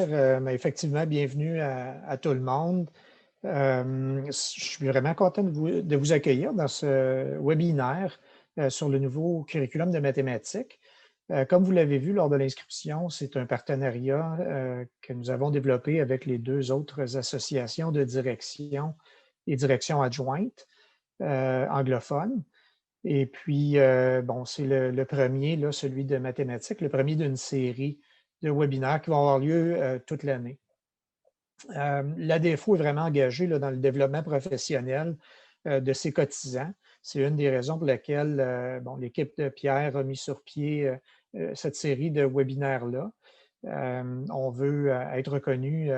webinaire. Effectivement, bienvenue à tout le monde. Je suis vraiment content de vous accueillir dans ce webinaire sur le nouveau curriculum de mathématiques. Comme vous l'avez vu lors de l'inscription, c'est un partenariat que nous avons développé avec les deux autres associations de direction et direction adjointe anglophones. Et puis, bon, c'est le premier, là, celui de mathématiques, le premier d'une série de webinaires qui vont avoir lieu toute l'année. L'ADFO est vraiment engagé là, dans le développement professionnel de ses cotisants. C'est une des raisons pour lesquelles bon, l'équipe de Pierre a mis sur pied cette série de webinaires-là. On veut être reconnu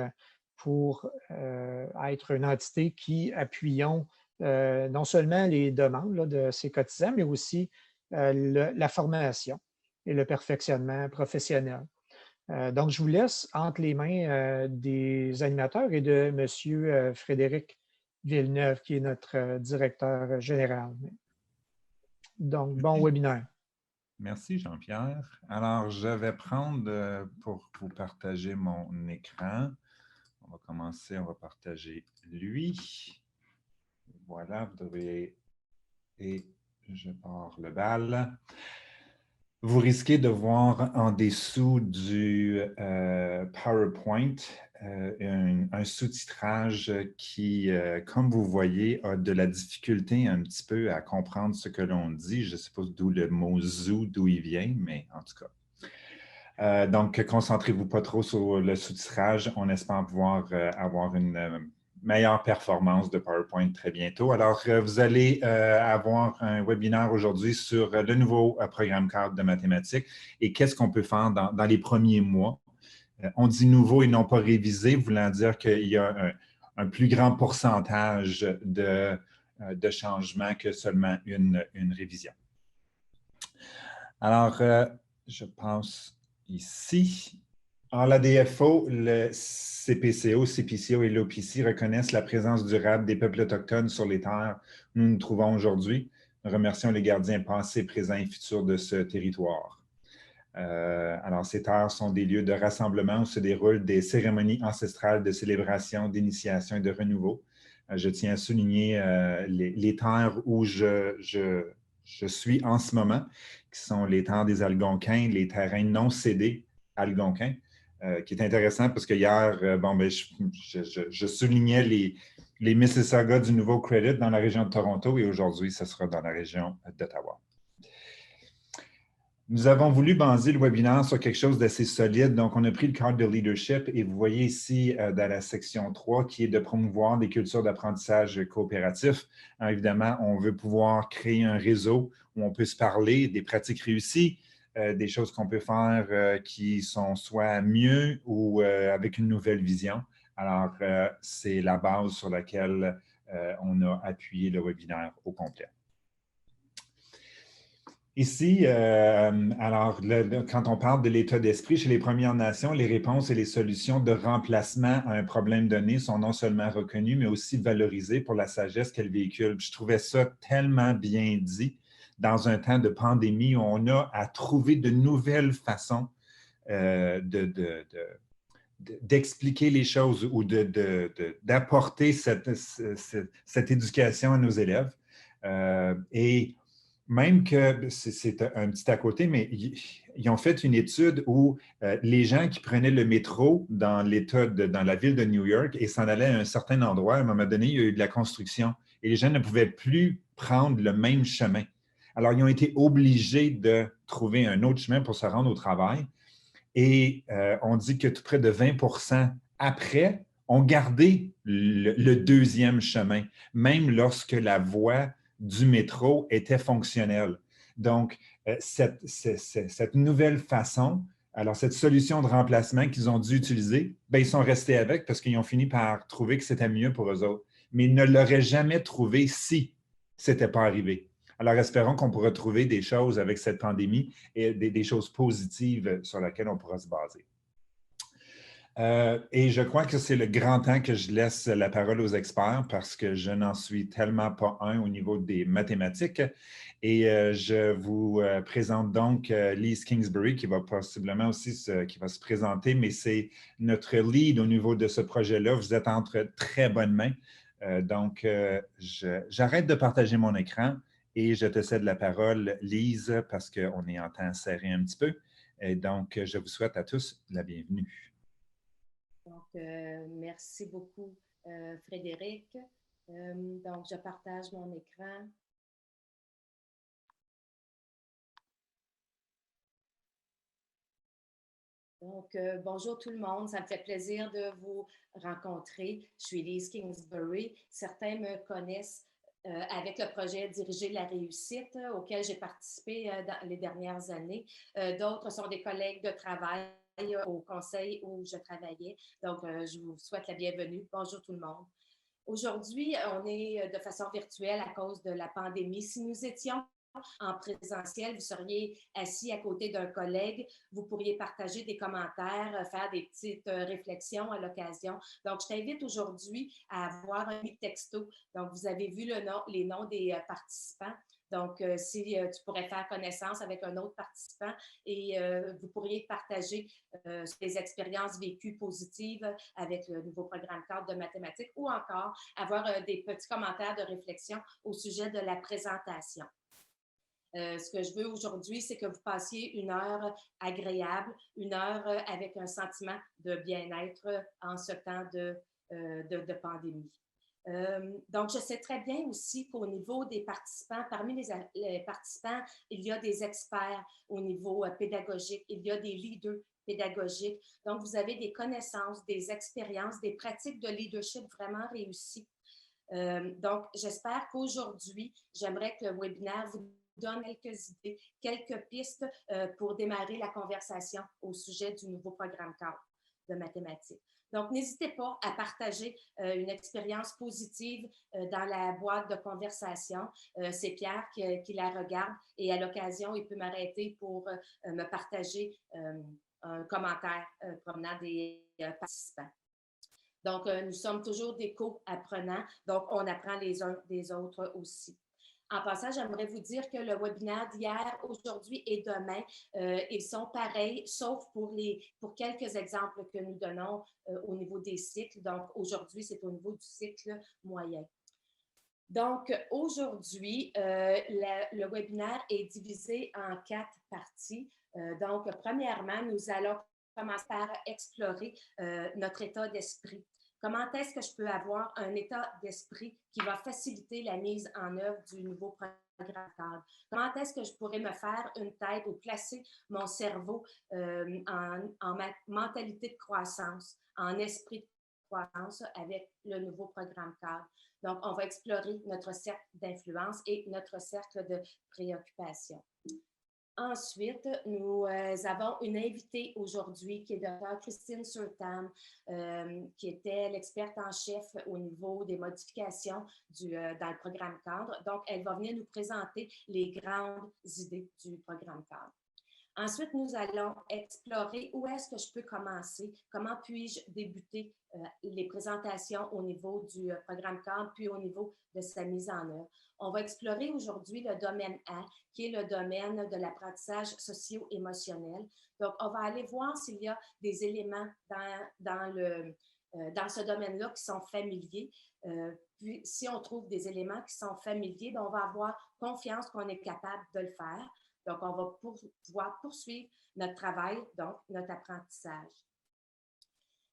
pour être une entité qui appuyons non seulement les demandes là, de ces cotisants, mais aussi la formation et le perfectionnement professionnel. Donc, je vous laisse entre les mains des animateurs et de M. Frédéric Villeneuve, qui est notre directeur général. Donc, bon webinaire. Merci Jean-Pierre. Alors, je vais prendre pour vous partager mon écran. On va commencer, on va partager lui. Voilà, vous devez... Et je pars le bal. Vous risquez de voir en dessous du PowerPoint un sous-titrage qui, comme vous voyez, a de la difficulté un petit peu à comprendre ce que l'on dit. Je ne sais pas d'où le mot « zoo », d'où il vient, mais en tout cas. Donc, concentrez-vous pas trop sur le sous-titrage. On espère pouvoir avoir une meilleure performance de PowerPoint très bientôt. Alors, vous allez avoir un webinaire aujourd'hui sur le nouveau programme cadre de mathématiques et qu'est-ce qu'on peut faire dans les premiers mois. On dit nouveau et non pas révisé, voulant dire qu'il y a un plus grand pourcentage de changements que seulement une révision. Alors, je passe ici. En l'ADFO, le CPCO, CPCO et l'OPC reconnaissent la présence durable des peuples autochtones sur les terres où nous nous trouvons aujourd'hui. Nous remercions les gardiens passés, présents et futurs de ce territoire. Alors, ces terres sont des lieux de rassemblement où se déroulent des cérémonies ancestrales de célébration, d'initiation et de renouveau. Je tiens à souligner les terres où je suis en ce moment, qui sont les terres des Algonquins, les terrains non cédés algonquins, qui est intéressant parce que hier, je soulignais les Mississauga du Nouveau Credit dans la région de Toronto et aujourd'hui, ce sera dans la région d'Ottawa. Nous avons voulu baser le webinaire sur quelque chose d'assez solide. Donc, on a pris le cadre de leadership et vous voyez ici dans la section 3 qui est de promouvoir des cultures d'apprentissage coopératif. Alors, évidemment, on veut pouvoir créer un réseau où on peut se parler des pratiques réussies, des choses qu'on peut faire qui sont soit mieux ou avec une nouvelle vision. Alors, c'est la base sur laquelle on a appuyé le webinaire au complet. Ici, alors, quand on parle de l'état d'esprit chez les Premières Nations, les réponses et les solutions de remplacement à un problème donné sont non seulement reconnues, mais aussi valorisées pour la sagesse qu'elles véhiculent. Je trouvais ça tellement bien dit dans un temps de pandémie où on a à trouver de nouvelles façons d'expliquer les choses ou d'apporter cette éducation à nos élèves. Et même que c'est un petit à côté, mais ils ont fait une étude où les gens qui prenaient le métro dans la ville de New York et s'en allaient à un certain endroit, à un moment donné, il y a eu de la construction et les gens ne pouvaient plus prendre le même chemin. Alors, ils ont été obligés de trouver un autre chemin pour se rendre au travail. Et on dit que tout près de 20% après ont gardé le deuxième chemin, même lorsque la voie du métro était fonctionnelle. Donc, cette nouvelle façon, alors cette solution de remplacement qu'ils ont dû utiliser, bien, ils sont restés avec parce qu'ils ont fini par trouver que c'était mieux pour eux autres. Mais ils ne l'auraient jamais trouvé si ce n'était pas arrivé. Alors, espérons qu'on pourra trouver des choses avec cette pandémie et des choses positives sur lesquelles on pourra se baser. Et je crois que c'est le grand temps que je laisse la parole aux experts parce que je n'en suis tellement pas un au niveau des mathématiques. Et je vous présente donc Lise Kingsbury qui va possiblement aussi qui va se présenter, mais c'est notre lead au niveau de ce projet-là. Vous êtes entre très bonnes mains. Donc, j'arrête de partager mon écran et je te cède la parole, Lise, parce qu'on est en temps serré un petit peu. Et donc, je vous souhaite à tous la bienvenue. Donc, merci beaucoup, Frédéric. Donc, je partage mon écran. Donc, bonjour tout le monde. Ça me fait plaisir de vous rencontrer. Je suis Lise Kingsbury. Certains me connaissent avec le projet Diriger la réussite auquel j'ai participé dans les dernières années. D'autres sont des collègues de travail au conseil où je travaillais. Donc, je vous souhaite la bienvenue. Bonjour tout le monde. Aujourd'hui, on est de façon virtuelle à cause de la pandémie. Si nous étions en présentiel, vous seriez assis à côté d'un collègue, vous pourriez partager des commentaires, faire des petites réflexions à l'occasion. Donc, je t'invite aujourd'hui à avoir un texto. Donc, vous avez vu les noms des participants. Donc, si tu pourrais faire connaissance avec un autre participant et vous pourriez partager des expériences vécues positives avec le nouveau programme cadre de mathématiques ou encore avoir des petits commentaires de réflexion au sujet de la présentation. Ce que je veux aujourd'hui, c'est que vous passiez une heure agréable, une heure avec un sentiment de bien-être en ce temps de pandémie. Donc, je sais très bien aussi qu'au niveau des participants, parmi les participants, il y a des experts au niveau pédagogique, il y a des leaders pédagogiques. Donc, vous avez des connaissances, des expériences, des pratiques de leadership vraiment réussies. Donc, j'espère qu'aujourd'hui, j'aimerais que le webinaire vous donne quelques idées, quelques pistes pour démarrer la conversation au sujet du nouveau programme cadre de mathématiques. Donc, n'hésitez pas à partager une expérience positive dans la boîte de conversation. C'est Pierre qui la regarde et à l'occasion, il peut m'arrêter pour me partager un commentaire provenant des participants. Donc, nous sommes toujours des co-apprenants, donc on apprend les uns des autres aussi. En passant, j'aimerais vous dire que le webinaire d'hier, aujourd'hui et demain, ils sont pareils, sauf pour quelques exemples que nous donnons au niveau des cycles. Donc, aujourd'hui, c'est au niveau du cycle moyen. Donc, aujourd'hui, le webinaire est divisé en 4 parties. Donc, premièrement, nous allons commencer par explorer notre état d'esprit. Comment est-ce que je peux avoir un état d'esprit qui va faciliter la mise en œuvre du nouveau programme cadre? Comment est-ce que je pourrais me faire une tête ou placer mon cerveau en mentalité de croissance, en esprit de croissance avec le nouveau programme cadre? Donc, on va explorer notre cercle d'influence et notre cercle de préoccupation. Ensuite, nous avons une invitée aujourd'hui qui est Dr. Christine Surtam, qui était l'experte en chef au niveau des modifications dans le programme cadre. Donc, elle va venir nous présenter les grandes idées du programme cadre. Ensuite, nous allons explorer où est-ce que je peux commencer, comment puis-je débuter les présentations au niveau du programme cadre, puis au niveau de sa mise en œuvre. On va explorer aujourd'hui le domaine A, qui est le domaine de l'apprentissage socio-émotionnel. Donc, on va aller voir s'il y a des éléments dans ce domaine-là qui sont familiers. Puis, si on trouve des éléments qui sont familiers, bien, on va avoir confiance qu'on est capable de le faire. Donc, on va pouvoir poursuivre notre travail, donc notre apprentissage.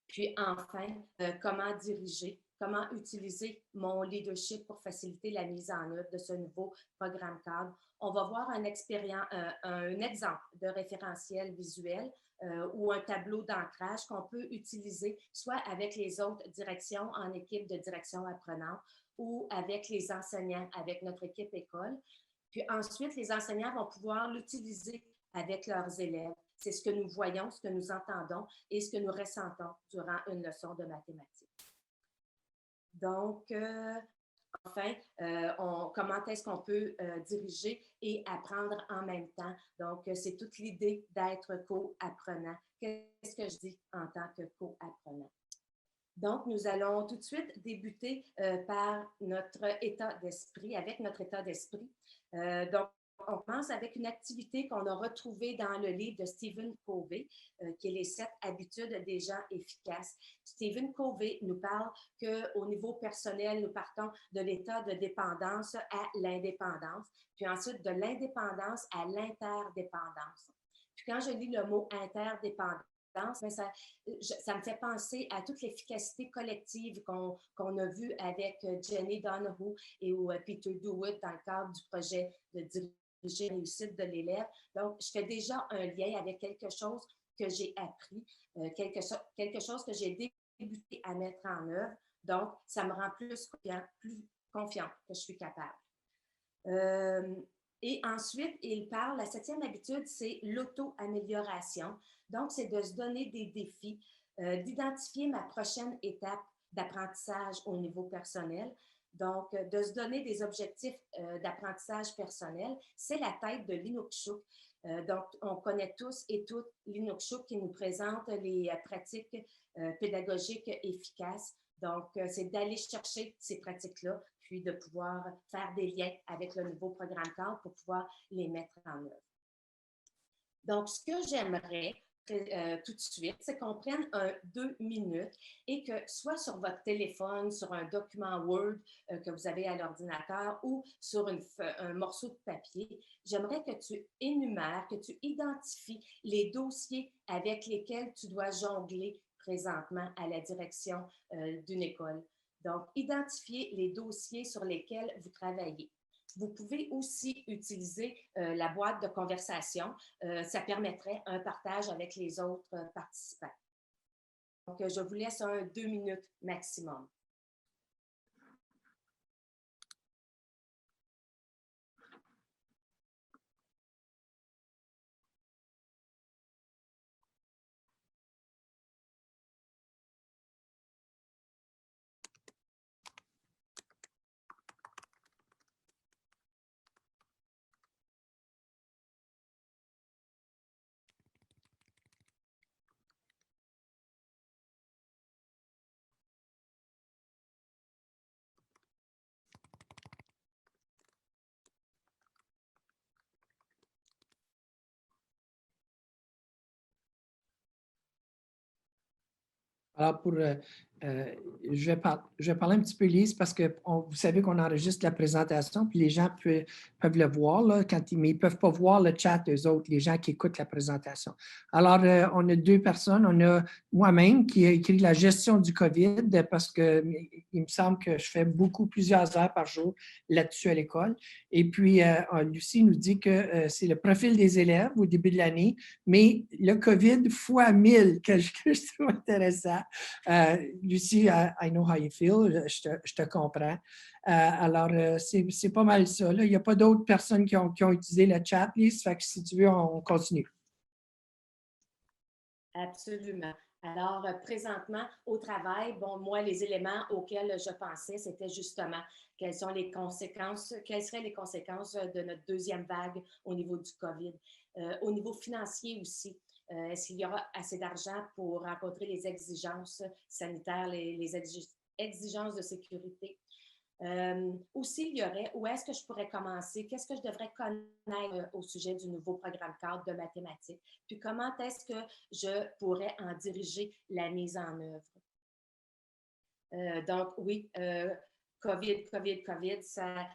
Puis enfin, comment diriger, comment utiliser mon leadership pour faciliter la mise en œuvre de ce nouveau programme cadre. On va voir un exemple de référentiel visuel ou un tableau d'ancrage qu'on peut utiliser soit avec les autres directions en équipe de direction apprenante ou avec les enseignants, avec notre équipe école. Puis ensuite, les enseignants vont pouvoir l'utiliser avec leurs élèves. C'est ce que nous voyons, ce que nous entendons et ce que nous ressentons durant une leçon de mathématiques. Donc, enfin, comment est-ce qu'on peut diriger et apprendre en même temps. Donc, c'est toute l'idée d'être co-apprenant. Qu'est-ce que je dis en tant que co-apprenant? Donc, nous allons tout de suite débuter par notre état d'esprit, avec notre état d'esprit. Donc, on commence avec une activité qu'on a retrouvée dans le livre de Stephen Covey, qui est les 7 habitudes des gens efficaces. Stephen Covey nous parle qu'au niveau personnel, nous partons de l'état de dépendance à l'indépendance, puis ensuite de l'indépendance à l'interdépendance. Puis quand je lis le mot interdépendance, ça me fait penser à toute l'efficacité collective qu'on a vue avec Jenny Donohue et Peter DeWitt dans le cadre du projet de diriger la réussite de l'élève. Donc, je fais déjà un lien avec quelque chose que j'ai appris, quelque chose que j'ai débuté à mettre en œuvre. Donc, ça me rend plus confiant que je suis capable. Et ensuite, il parle, la 7e habitude, c'est l'auto-amélioration. Donc, c'est de se donner des défis, d'identifier ma prochaine étape d'apprentissage au niveau personnel. Donc, de se donner des objectifs d'apprentissage personnel. C'est la tête de l'Inukshuk. Donc, on connaît tous et toutes l'Inukshuk qui nous présente les pratiques pédagogiques efficaces. Donc, c'est d'aller chercher ces pratiques-là, puis de pouvoir faire des liens avec le nouveau programme cadre pour pouvoir les mettre en œuvre. Donc, ce que j'aimerais tout de suite, c'est qu'on prenne 2 minutes et que soit sur votre téléphone, sur un document Word que vous avez à l'ordinateur ou sur un morceau de papier, j'aimerais que tu énumères, que tu identifies les dossiers avec lesquels tu dois jongler présentement à la direction d'une école. Donc, identifiez les dossiers sur lesquels vous travaillez. Vous pouvez aussi utiliser la boîte de conversation. Ça permettrait un partage avec les autres participants. Donc, je vous laisse 2 minutes maximum. Alors, je vais parler un petit peu, Lise, parce que vous savez qu'on enregistre la présentation, puis les gens peuvent le voir, là, mais ils ne peuvent pas voir le chat, eux autres, les gens qui écoutent la présentation. Alors, on a 2 personnes. On a moi-même qui a écrit la gestion du COVID, parce qu'il me semble que je fais plusieurs heures par jour là-dessus à l'école. Et puis, Lucie nous dit que c'est le profil des élèves au début de l'année, mais le COVID fois 1000 que je trouve intéressant. Lucie, I know how you feel, je te comprends. Alors, c'est pas mal ça. Là. Il n'y a pas d'autres personnes qui ont utilisé le chat, Lise, fait que si tu veux, on continue. Absolument. Alors, présentement, au travail, bon, moi, les éléments auxquels je pensais, c'était justement quelles seraient les conséquences de notre 2e vague au niveau du COVID. Au niveau financier aussi, est-ce qu'il y aura assez d'argent pour rencontrer les exigences sanitaires, les exigences de sécurité? Aussi, il y aurait où est-ce que je pourrais commencer, qu'est-ce que je devrais connaître au sujet du nouveau programme cadre de mathématiques, puis comment est-ce que je pourrais en diriger la mise en œuvre. Donc, oui, COVID, ça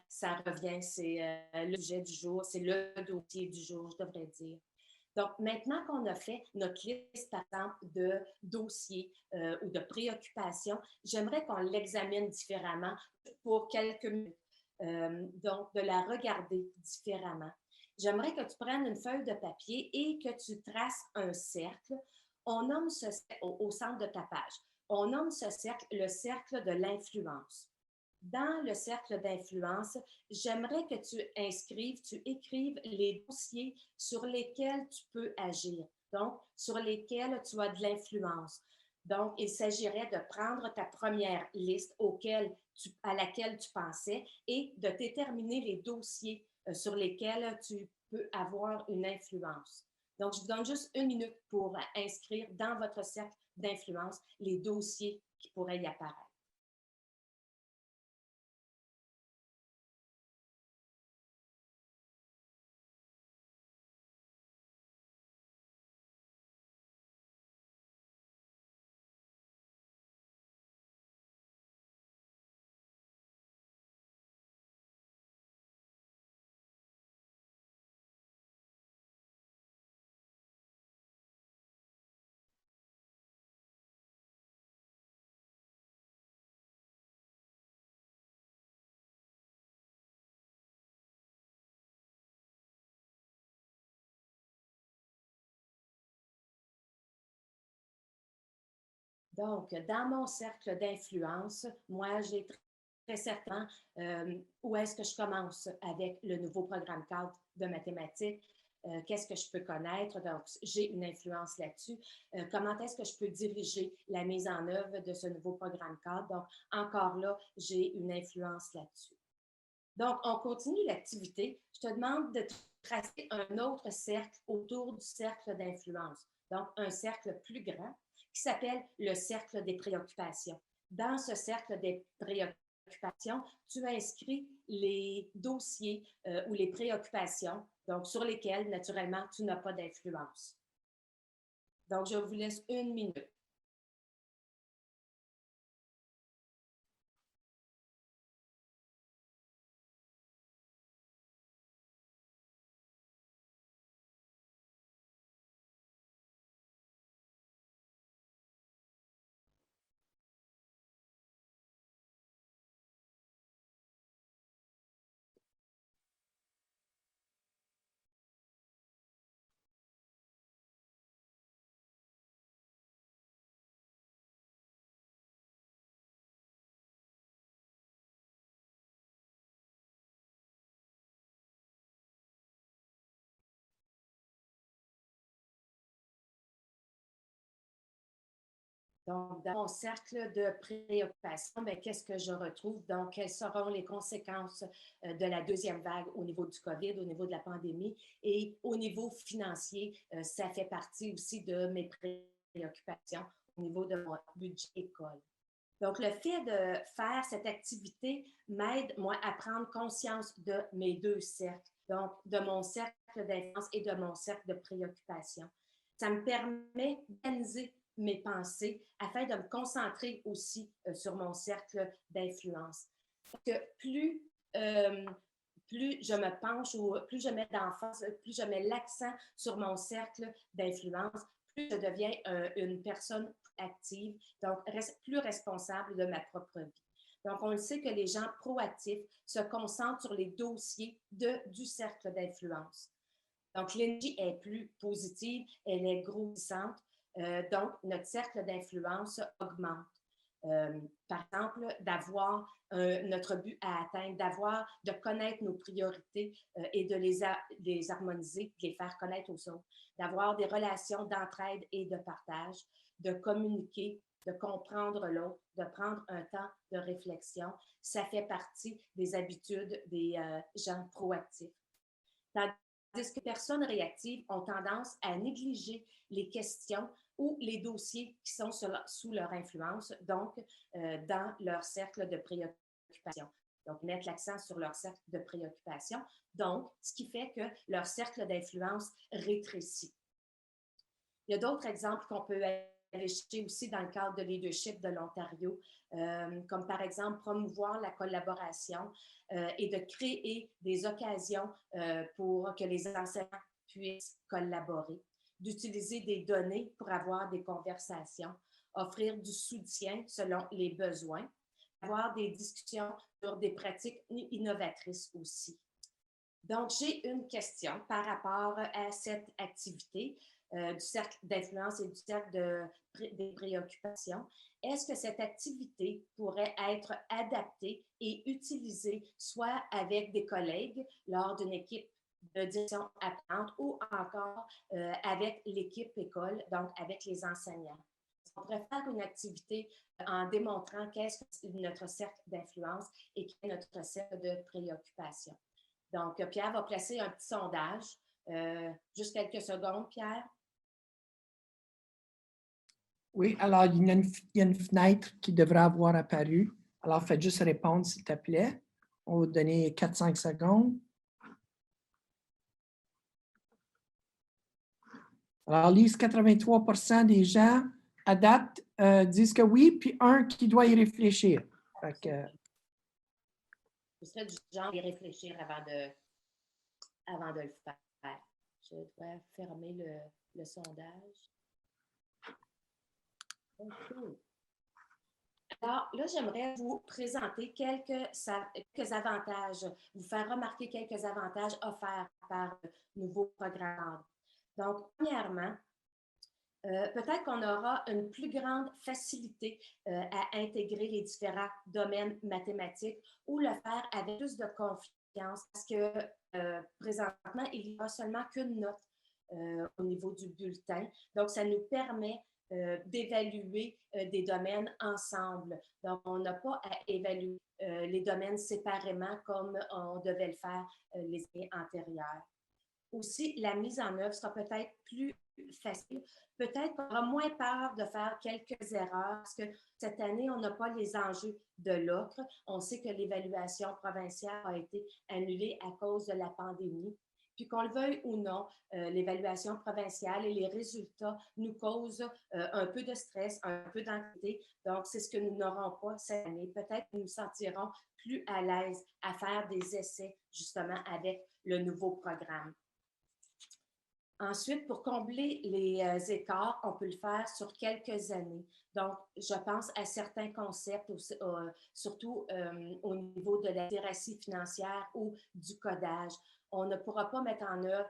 revient, c'est le sujet du jour, c'est le dossier du jour, je devrais dire. Donc, maintenant qu'on a fait notre liste, par exemple, de dossiers ou de préoccupations, j'aimerais qu'on l'examine différemment pour quelques minutes. Donc, de la regarder différemment. J'aimerais que tu prennes une feuille de papier et que tu traces un cercle. On nomme ce cercle au centre de ta page. On nomme ce cercle le cercle de l'influence. Dans le cercle d'influence, j'aimerais que tu écrives les dossiers sur lesquels tu peux agir, donc sur lesquels tu as de l'influence. Donc, il s'agirait de prendre ta première liste à laquelle tu pensais et de déterminer les dossiers sur lesquels tu peux avoir une influence. Donc, je vous donne juste 1 minute pour inscrire dans votre cercle d'influence les dossiers qui pourraient y apparaître. Donc, dans mon cercle d'influence, moi, j'ai très certainement où est-ce que je commence avec le nouveau programme cadre de mathématiques. Qu'est-ce que je peux connaître? Donc, j'ai une influence là-dessus. Comment est-ce que je peux diriger la mise en œuvre de ce nouveau programme cadre? Donc, encore là, j'ai une influence là-dessus. Donc, on continue l'activité. Je te demande de tracer un autre cercle autour du cercle d'influence. Donc, un cercle plus grand qui s'appelle le cercle des préoccupations. Dans ce cercle des préoccupations, tu inscris les dossiers ou les préoccupations, donc sur lesquels, naturellement, tu n'as pas d'influence. Donc, je vous laisse 1 minute. Donc, dans mon cercle de préoccupation, qu'est-ce que je retrouve? Donc, quelles seront les conséquences de la deuxième vague au niveau du COVID, au niveau de la pandémie et au niveau financier? Ça fait partie aussi de mes préoccupations au niveau de mon budget école. Donc, le fait de faire cette activité m'aide, moi, à prendre conscience de mes 2 cercles, donc de mon cercle d'influence et de mon cercle de préoccupation. Ça me permet d'analyser mes pensées afin de me concentrer aussi sur mon cercle d'influence. Parce que plus je me penche ou plus je mets d'emphase, plus je mets l'accent sur mon cercle d'influence, plus je deviens une personne active, donc plus responsable de ma propre vie. Donc, on le sait que les gens proactifs se concentrent sur les dossiers du cercle d'influence. Donc, l'énergie est plus positive, elle est grossissante, donc notre cercle d'influence augmente. Par exemple, d'avoir notre but à atteindre, de connaître nos priorités et de les harmoniser, de les faire connaître aux autres, d'avoir des relations d'entraide et de partage, de communiquer, de comprendre l'autre, de prendre un temps de réflexion. Ça fait partie des habitudes des gens proactifs. Tandis que les personnes réactives ont tendance à négliger les questions ou les dossiers qui sont sous leur influence, donc dans leur cercle de préoccupation. Donc, mettre l'accent sur leur cercle de préoccupation, donc ce qui fait que leur cercle d'influence rétrécit. Il y a d'autres exemples qu'on peut aller chercher aussi dans le cadre de leadership de l'Ontario, comme par exemple promouvoir la collaboration et de créer des occasions pour que les enseignants puissent collaborer, d'utiliser des données pour avoir des conversations, offrir du soutien selon les besoins, avoir des discussions sur des pratiques innovatrices aussi. Donc, j'ai une question par rapport à cette activité du cercle d'influence et du cercle des préoccupations. Est-ce que cette activité pourrait être adaptée et utilisée soit avec des collègues lors d'une équipe de direction apprenante ou encore avec l'équipe école, donc avec les enseignants? Est-ce on pourrait faire une activité en démontrant qu'est-ce que notre cercle d'influence et quel est notre cercle de préoccupation. Donc, Pierre va placer un petit sondage. Juste quelques secondes, Pierre. Oui, alors il y a une fenêtre qui devrait avoir apparu. Alors, faites juste répondre, s'il te plaît. On va vous donner 4-5 secondes. Alors, Lise, 83% des gens à date disent que oui, puis un qui doit y réfléchir. Fait que, Je serais du genre y réfléchir avant de le faire. Je dois fermer le sondage. OK. Alors, là, j'aimerais vous présenter quelques avantages, vous faire remarquer quelques avantages offerts par le nouveau programme. Donc, premièrement, peut-être qu'on aura une plus grande facilité à intégrer les différents domaines mathématiques ou le faire avec plus de confiance parce que présentement, il n'y a seulement qu'une note au niveau du bulletin. Donc, ça nous permet d'évaluer des domaines ensemble. Donc, on n'a pas à évaluer les domaines séparément comme on devait le faire les années antérieures. Aussi, la mise en œuvre sera peut-être plus facile. Peut-être qu'on aura moins peur de faire quelques erreurs parce que cette année, on n'a pas les enjeux de l'OCRE. On sait que l'évaluation provinciale a été annulée à cause de la pandémie. Puis qu'on le veuille ou non, l'évaluation provinciale et les résultats nous causent un peu de stress, un peu d'anxiété. Donc, c'est ce que nous n'aurons pas cette année. Peut-être que nous nous sentirons plus à l'aise à faire des essais justement avec le nouveau programme. Ensuite, pour combler les écarts, on peut le faire sur quelques années. Donc, je pense à certains concepts, surtout au niveau de la littératie financière ou du codage. On ne pourra pas mettre en œuvre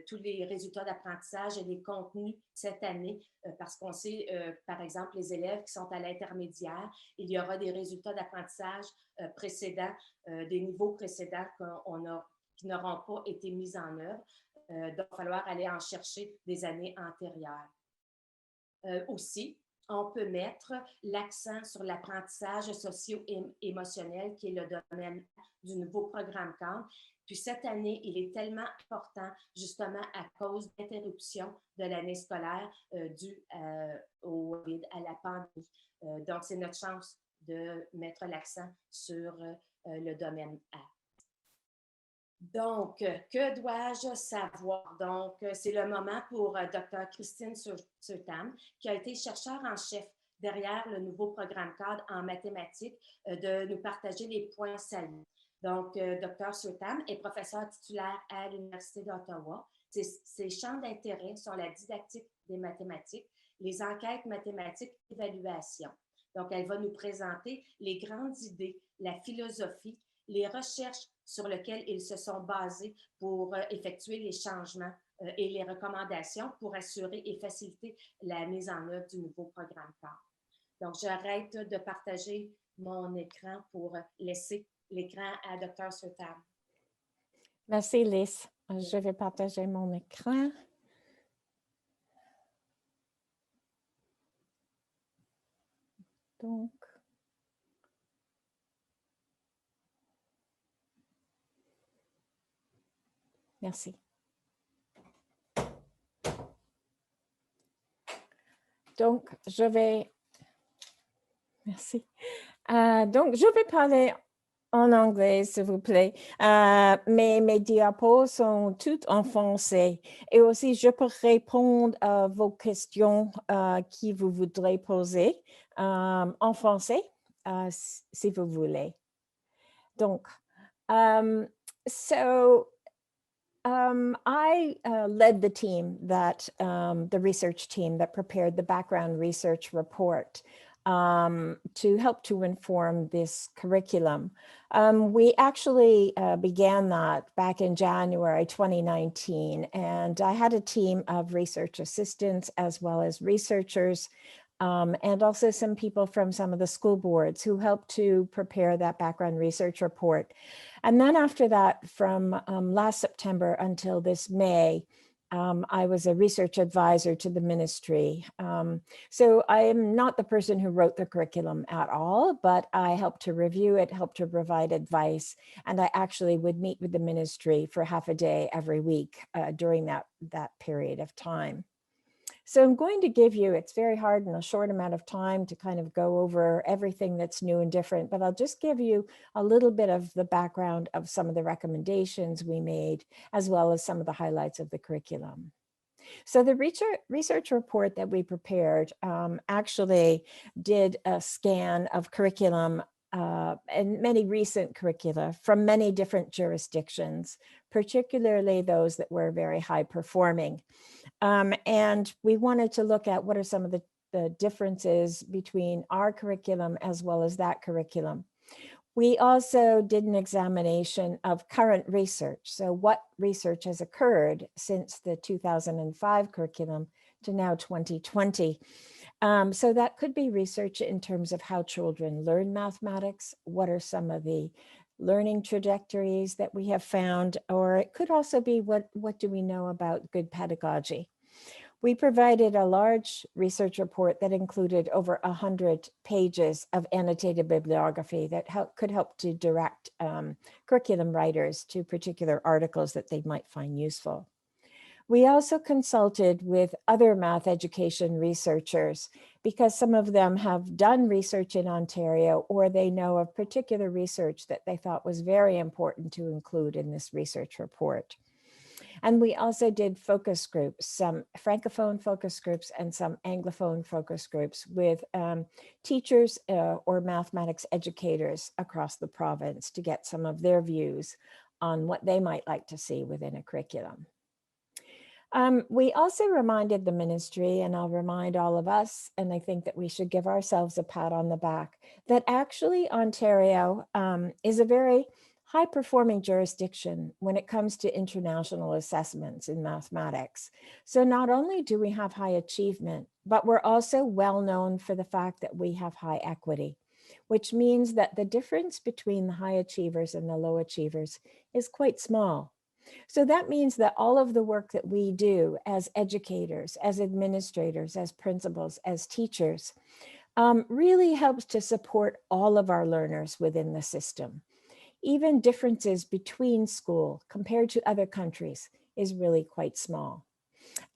tous les résultats d'apprentissage et les contenus cette année parce qu'on sait, par exemple, les élèves qui sont à l'intermédiaire, il y aura des résultats d'apprentissage précédents, des niveaux précédents qui n'auront pas été mis en œuvre. Donc, il va falloir aller en chercher des années antérieures. Aussi, on peut mettre l'accent sur l'apprentissage socio-émotionnel, qui est le domaine du nouveau programme CAN. Puis cette année, il est tellement important, justement, à cause d'interruption de l'année scolaire due à la pandémie. Donc, c'est notre chance de mettre l'accent sur le domaine A. Donc, que dois-je savoir? Donc, c'est le moment pour Dr. Christine Surtam, qui a été chercheure en chef derrière le nouveau programme cadre en mathématiques, de nous partager les points saillants. Donc, Dr. Surtam est professeur titulaire à l'Université d'Ottawa. Ses champs d'intérêt sont la didactique des mathématiques, les enquêtes mathématiques et l'évaluation. Donc, elle va nous présenter les grandes idées, la philosophie, les recherches sur lesquelles ils se sont basés pour effectuer les changements et les recommandations pour assurer et faciliter la mise en œuvre du nouveau programme CAR. Donc, j'arrête de partager mon écran pour laisser l'écran à Dr. Surtam. Merci, Lise. Je vais partager mon écran. Donc, merci. Donc, je vais... Merci. Donc, je vais parler en anglais, s'il vous plaît. Mes diapos sont toutes en français. Et aussi, je peux répondre à vos questions que vous voudrez poser en français, si vous voulez. Donc, I led the team the research team that prepared the background research report to help to inform this curriculum. We actually began that back in January 2019, and I had a team of research assistants as well as researchers, and also some people from some of the school boards who helped to prepare that background research report. And then after that, from last September until this May, I was a research advisor to the ministry. So I am not the person who wrote the curriculum at all, but I helped to review it, helped to provide advice, and I actually would meet with the ministry for half a day every week during that period of time. So I'm going to give you, it's very hard in a short amount of time to kind of go over everything that's new and different, but I'll just give you a little bit of the background of some of the recommendations we made, as well as some of the highlights of the curriculum. So the research report that we prepared actually did a scan of curriculum and many recent curricula from many different jurisdictions, particularly those that were very high performing. And we wanted to look at what are some of the differences between our curriculum as well as that curriculum. We also did an examination of current research. So what research has occurred since the 2005 curriculum to now 2020. So that could be research in terms of how children learn mathematics. What are some of the learning trajectories that we have found, or it could also be what do we know about good pedagogy. We provided a large research report that included over 100 pages of annotated bibliography that could help to direct curriculum writers to particular articles that they might find useful. We also consulted with other math education researchers because some of them have done research in Ontario, or they know of particular research that they thought was very important to include in this research report. And we also did focus groups, some Francophone focus groups and some Anglophone focus groups with teachers or mathematics educators across the province to get some of their views on what they might like to see within a curriculum. We also reminded the ministry, and I'll remind all of us, and I think that we should give ourselves a pat on the back, that actually Ontario is a very high-performing jurisdiction when it comes to international assessments in mathematics. So not only do we have high achievement, but we're also well known for the fact that we have high equity, which means that the difference between the high achievers and the low achievers is quite small. So that means that all of the work that we do as educators, as administrators, as principals, as teachers, really helps to support all of our learners within the system. Even differences between school compared to other countries is really quite small.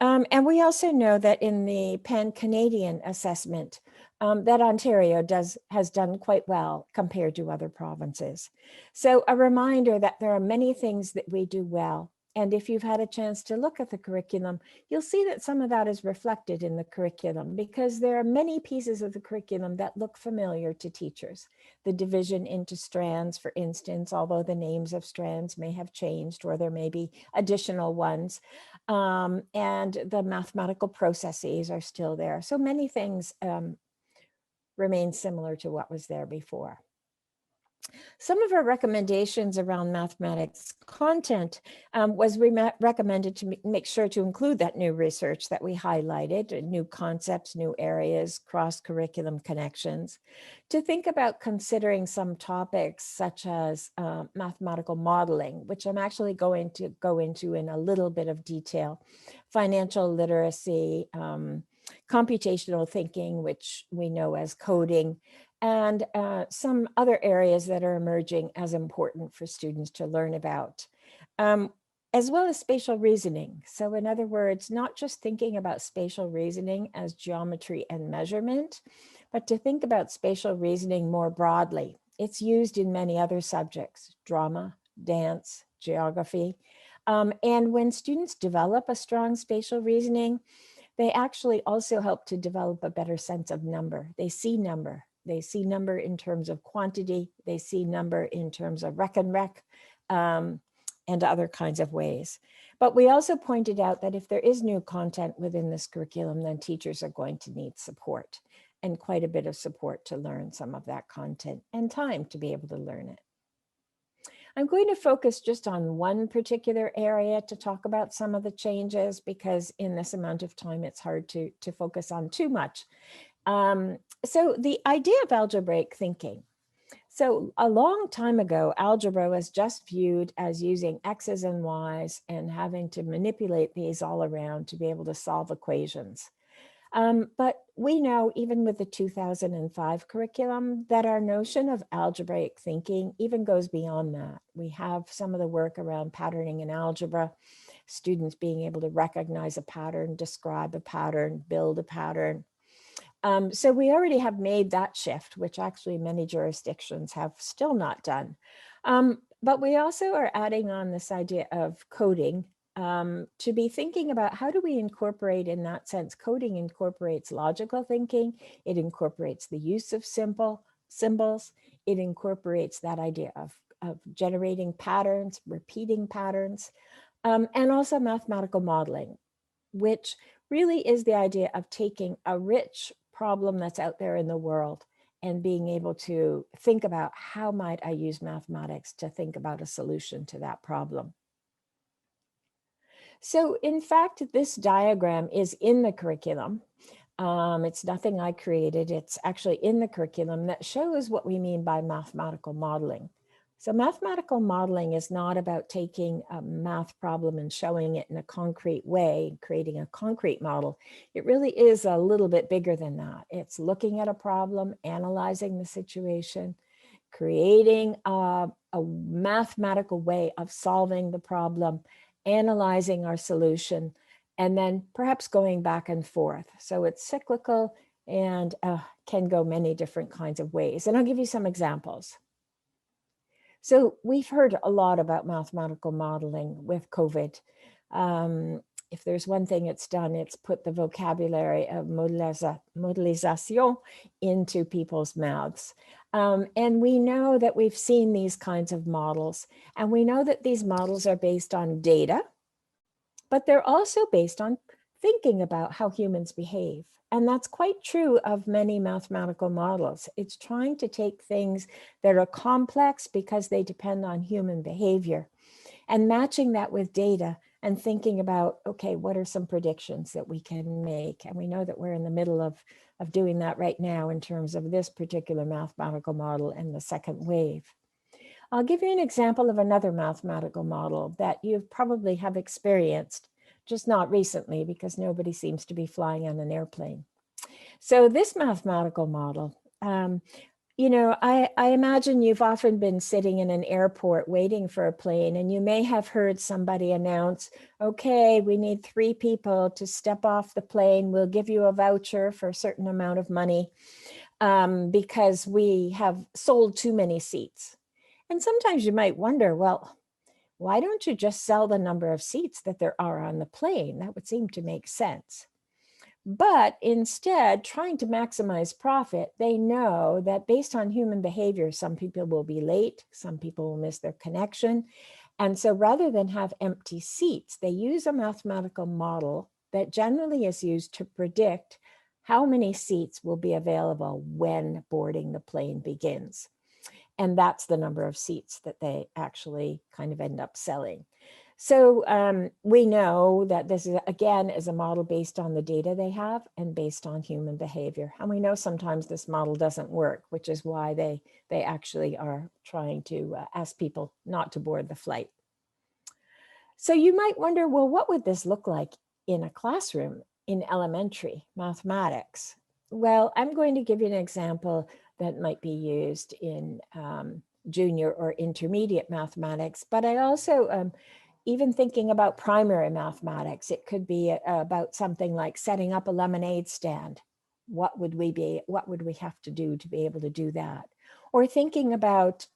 And we also know that in the Pan-Canadian assessment, that Ontario has done quite well compared to other provinces. So a reminder that there are many things that we do well. And if you've had a chance to look at the curriculum, you'll see that some of that is reflected in the curriculum, because there are many pieces of the curriculum that look familiar to teachers. The division into strands, for instance, although the names of strands may have changed or there may be additional ones, and the mathematical processes are still there. So many things remain similar to what was there before. Some of our recommendations around mathematics content was recommended to make sure to include that new research that we highlighted, new concepts, new areas, cross-curriculum connections, to think about considering some topics such as mathematical modeling, which I'm actually going to go into in a little bit of detail, financial literacy, computational thinking, which we know as coding, and some other areas that are emerging as important for students to learn about, as well as spatial reasoning. So in other words, not just thinking about spatial reasoning as geometry and measurement, but to think about spatial reasoning more broadly. It's used in many other subjects, drama, dance, geography. And when students develop a strong spatial reasoning, they actually also help to develop a better sense of number. They see number. They see number in terms of quantity. They see number in terms of rec and rec, and other kinds of ways. But we also pointed out that if there is new content within this curriculum, then teachers are going to need support, and quite a bit of support to learn some of that content and time to be able to learn it. I'm going to focus just on one particular area to talk about some of the changes, because in this amount of time, it's hard to focus on too much. So the idea of algebraic thinking. So a long time ago, algebra was just viewed as using X's and Y's and having to manipulate these all around to be able to solve equations. But we know, even with the 2005 curriculum, that our notion of algebraic thinking even goes beyond that. We have some of the work around patterning in algebra, students being able to recognize a pattern, describe a pattern, build a pattern. So we already have made that shift, which actually many jurisdictions have still not done. But we also are adding on this idea of coding to be thinking about how do we incorporate, in that sense, coding incorporates logical thinking, it incorporates the use of symbols, it incorporates that idea of generating patterns, repeating patterns, and also mathematical modeling, which really is the idea of taking a rich problem that's out there in the world and being able to think about how might I use mathematics to think about a solution to that problem. So in fact, this diagram is in the curriculum. It's nothing I created. It's actually in the curriculum that shows what we mean by mathematical modeling. So mathematical modeling is not about taking a math problem and showing it in a concrete way, creating a concrete model. It really is a little bit bigger than that. It's looking at a problem, analyzing the situation, creating a mathematical way of solving the problem, analyzing our solution, and then perhaps going back and forth. So it's cyclical and can go many different kinds of ways. And I'll give you some examples. So we've heard a lot about mathematical modeling with COVID. If there's one thing it's done, it's put the vocabulary of modelisation into people's mouths. And we know that we've seen these kinds of models, and we know that these models are based on data, but they're also based on thinking about how humans behave. And that's quite true of many mathematical models. It's trying to take things that are complex because they depend on human behavior and matching that with data and thinking about, okay, what are some predictions that we can make? And we know that we're in the middle of doing that right now in terms of this particular mathematical model and the second wave. I'll give you an example of another mathematical model that you probably have experienced, just not recently because nobody seems to be flying on an airplane. So this mathematical model, you know, I imagine you've often been sitting in an airport waiting for a plane, and you may have heard somebody announce, okay, we need 3 people to step off the plane. We'll give you a voucher for a certain amount of money because we have sold too many seats. And sometimes you might wonder, well, why don't you just sell the number of seats that there are on the plane? That would seem to make sense. But instead, trying to maximize profit, they know that based on human behavior, some people will be late, some people will miss their connection. And so rather than have empty seats, they use a mathematical model that generally is used to predict how many seats will be available when boarding the plane begins. And that's the number of seats that they actually kind of end up selling. So we know that this is, again, is a model based on the data they have and based on human behavior. And we know sometimes this model doesn't work, which is why they actually are trying to ask people not to board the flight. So you might wonder, well, what would this look like in a classroom in elementary mathematics? Well, I'm going to give you an example that might be used in junior or intermediate mathematics, but I also, even thinking about primary mathematics, it could be about something like setting up a lemonade stand. What would we have to do to be able to do that? Or thinking about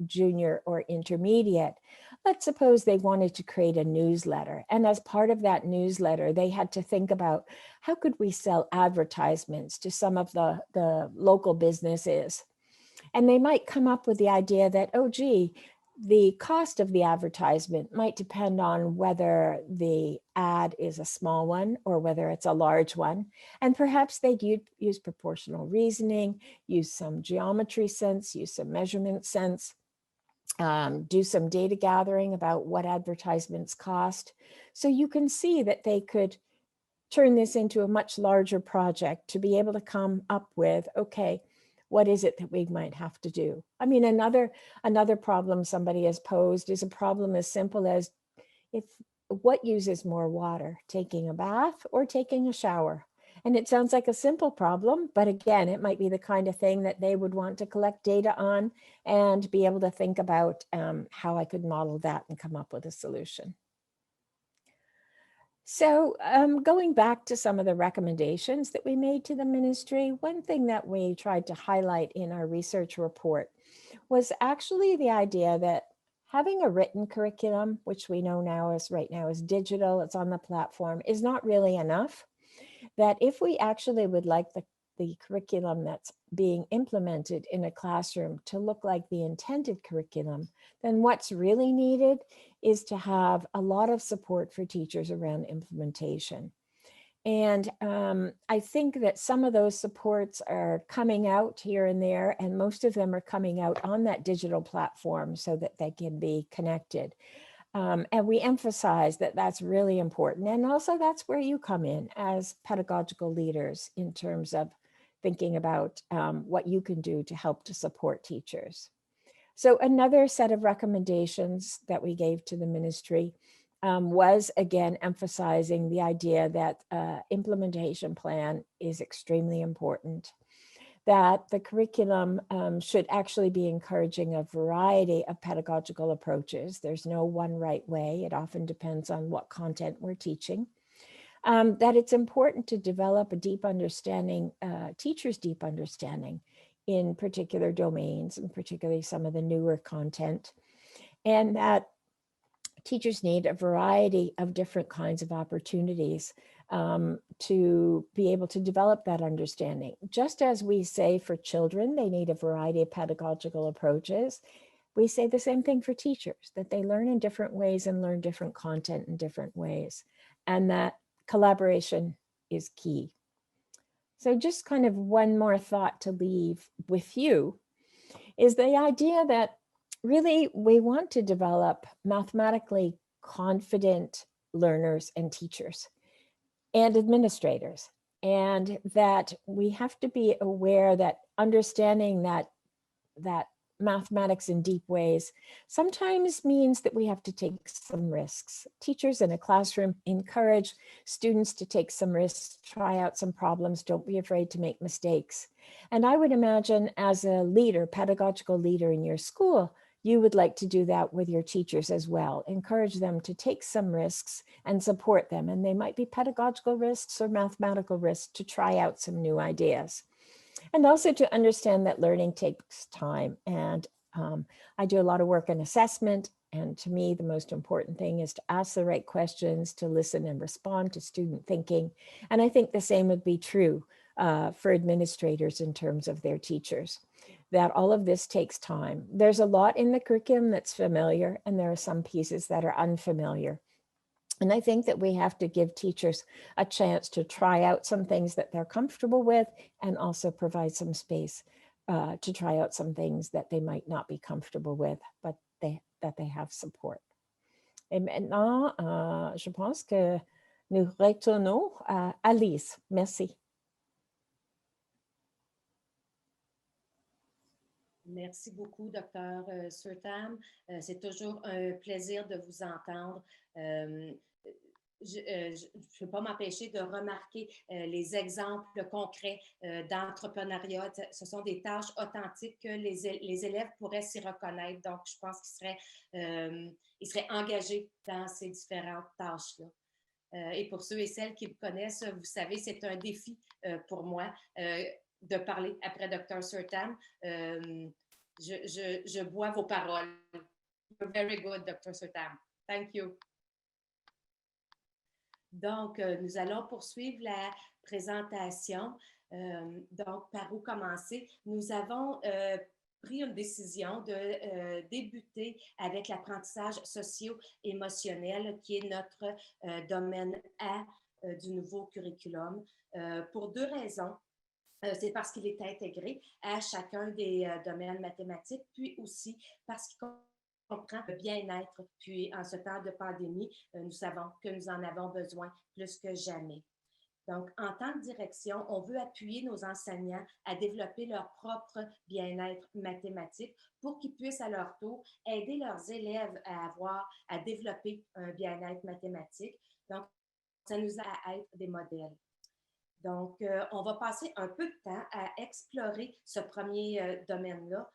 junior or intermediate, let's suppose they wanted to create a newsletter. And as part of that newsletter, they had to think about how could we sell advertisements to some of the local businesses. And they might come up with the idea that, oh, gee, the cost of the advertisement might depend on whether the ad is a small one or whether it's a large one. And perhaps they'd use proportional reasoning, use some geometry sense, use some measurement sense, do some data gathering about what advertisements cost. So you can see that they could turn this into a much larger project to be able to come up with, okay, what is it that we might have to do? I mean, another problem somebody has posed is a problem as simple as what uses more water, taking a bath or taking a shower? And it sounds like a simple problem, but again, it might be the kind of thing that they would want to collect data on and be able to think about how I could model that and come up with a solution. So going back to some of the recommendations that we made to the ministry, one thing that we tried to highlight in our research report was actually the idea that having a written curriculum, which we know right now is digital, it's on the platform, is not really enough. That if we actually would like the curriculum that's being implemented in a classroom to look like the intended curriculum, then what's really needed is to have a lot of support for teachers around implementation. And I think that some of those supports are coming out here and there, and most of them are coming out on that digital platform so that they can be connected. And we emphasize that that's really important. And also that's where you come in as pedagogical leaders in terms of thinking about what you can do to help to support teachers. So another set of recommendations that we gave to the ministry was again emphasizing the idea that implementation plan is extremely important, that the curriculum should actually be encouraging a variety of pedagogical approaches. There's no one right way. It often depends on what content we're teaching. That it's important to develop a deep understanding, teachers' deep understanding in particular domains, and particularly some of the newer content, and that teachers need a variety of different kinds of opportunities to be able to develop that understanding. Just as we say for children, they need a variety of pedagogical approaches, we say the same thing for teachers, that they learn in different ways and learn different content in different ways, and that collaboration is key. So just kind of one more thought to leave with you is the idea that really we want to develop mathematically confident learners and teachers and administrators, and that we have to be aware that understanding that mathematics in deep ways sometimes means that we have to take some risks. Teachers in a classroom encourage students to take some risks, try out some problems, don't be afraid to make mistakes. And I would imagine as a leader, pedagogical leader in your school, you would like to do that with your teachers as well. Encourage them to take some risks and support them. And they might be pedagogical risks or mathematical risks to try out some new ideas. And also to understand that learning takes time. And I do a lot of work in assessment. And to me, the most important thing is to ask the right questions, to listen and respond to student thinking. And I think the same would be true for administrators in terms of their teachers, that all of this takes time. There's a lot in the curriculum that's familiar, and there are some pieces that are unfamiliar. And I think that we have to give teachers a chance to try out some things that they're comfortable with, and also provide some space to try out some things that they might not be comfortable with, but that they have support. Et maintenant, je pense que nous retournons à Alice. Merci. Merci beaucoup, Dr. Surtam. C'est toujours un plaisir de vous entendre. Je ne peux pas m'empêcher de remarquer les exemples concrets d'entrepreneuriat. Ce sont des tâches authentiques que les élèves pourraient s'y reconnaître. Donc, je pense qu'ils seraient engagés dans ces différentes tâches-là. Et pour ceux et celles qui me connaissent, vous savez, c'est un défi pour moi de parler après Dr. Surtam. Je bois vos paroles. You're very good, Dr. Surtam. Thank you. Donc, nous allons poursuivre la présentation. Donc, par où commencer? Nous avons pris une décision de débuter avec l'apprentissage socio-émotionnel, qui est notre domaine A du nouveau curriculum, pour deux raisons. C'est parce qu'il est intégré à chacun des domaines mathématiques, puis aussi parce qu'il comprend le bien-être. Puis, en ce temps de pandémie, nous savons que nous en avons besoin plus que jamais. Donc, en tant que direction, on veut appuyer nos enseignants à développer leur propre bien-être mathématique pour qu'ils puissent à leur tour aider leurs élèves à développer un bien-être mathématique. Donc, ça nous aide à être des modèles. Donc, on va passer un peu de temps à explorer ce premier domaine-là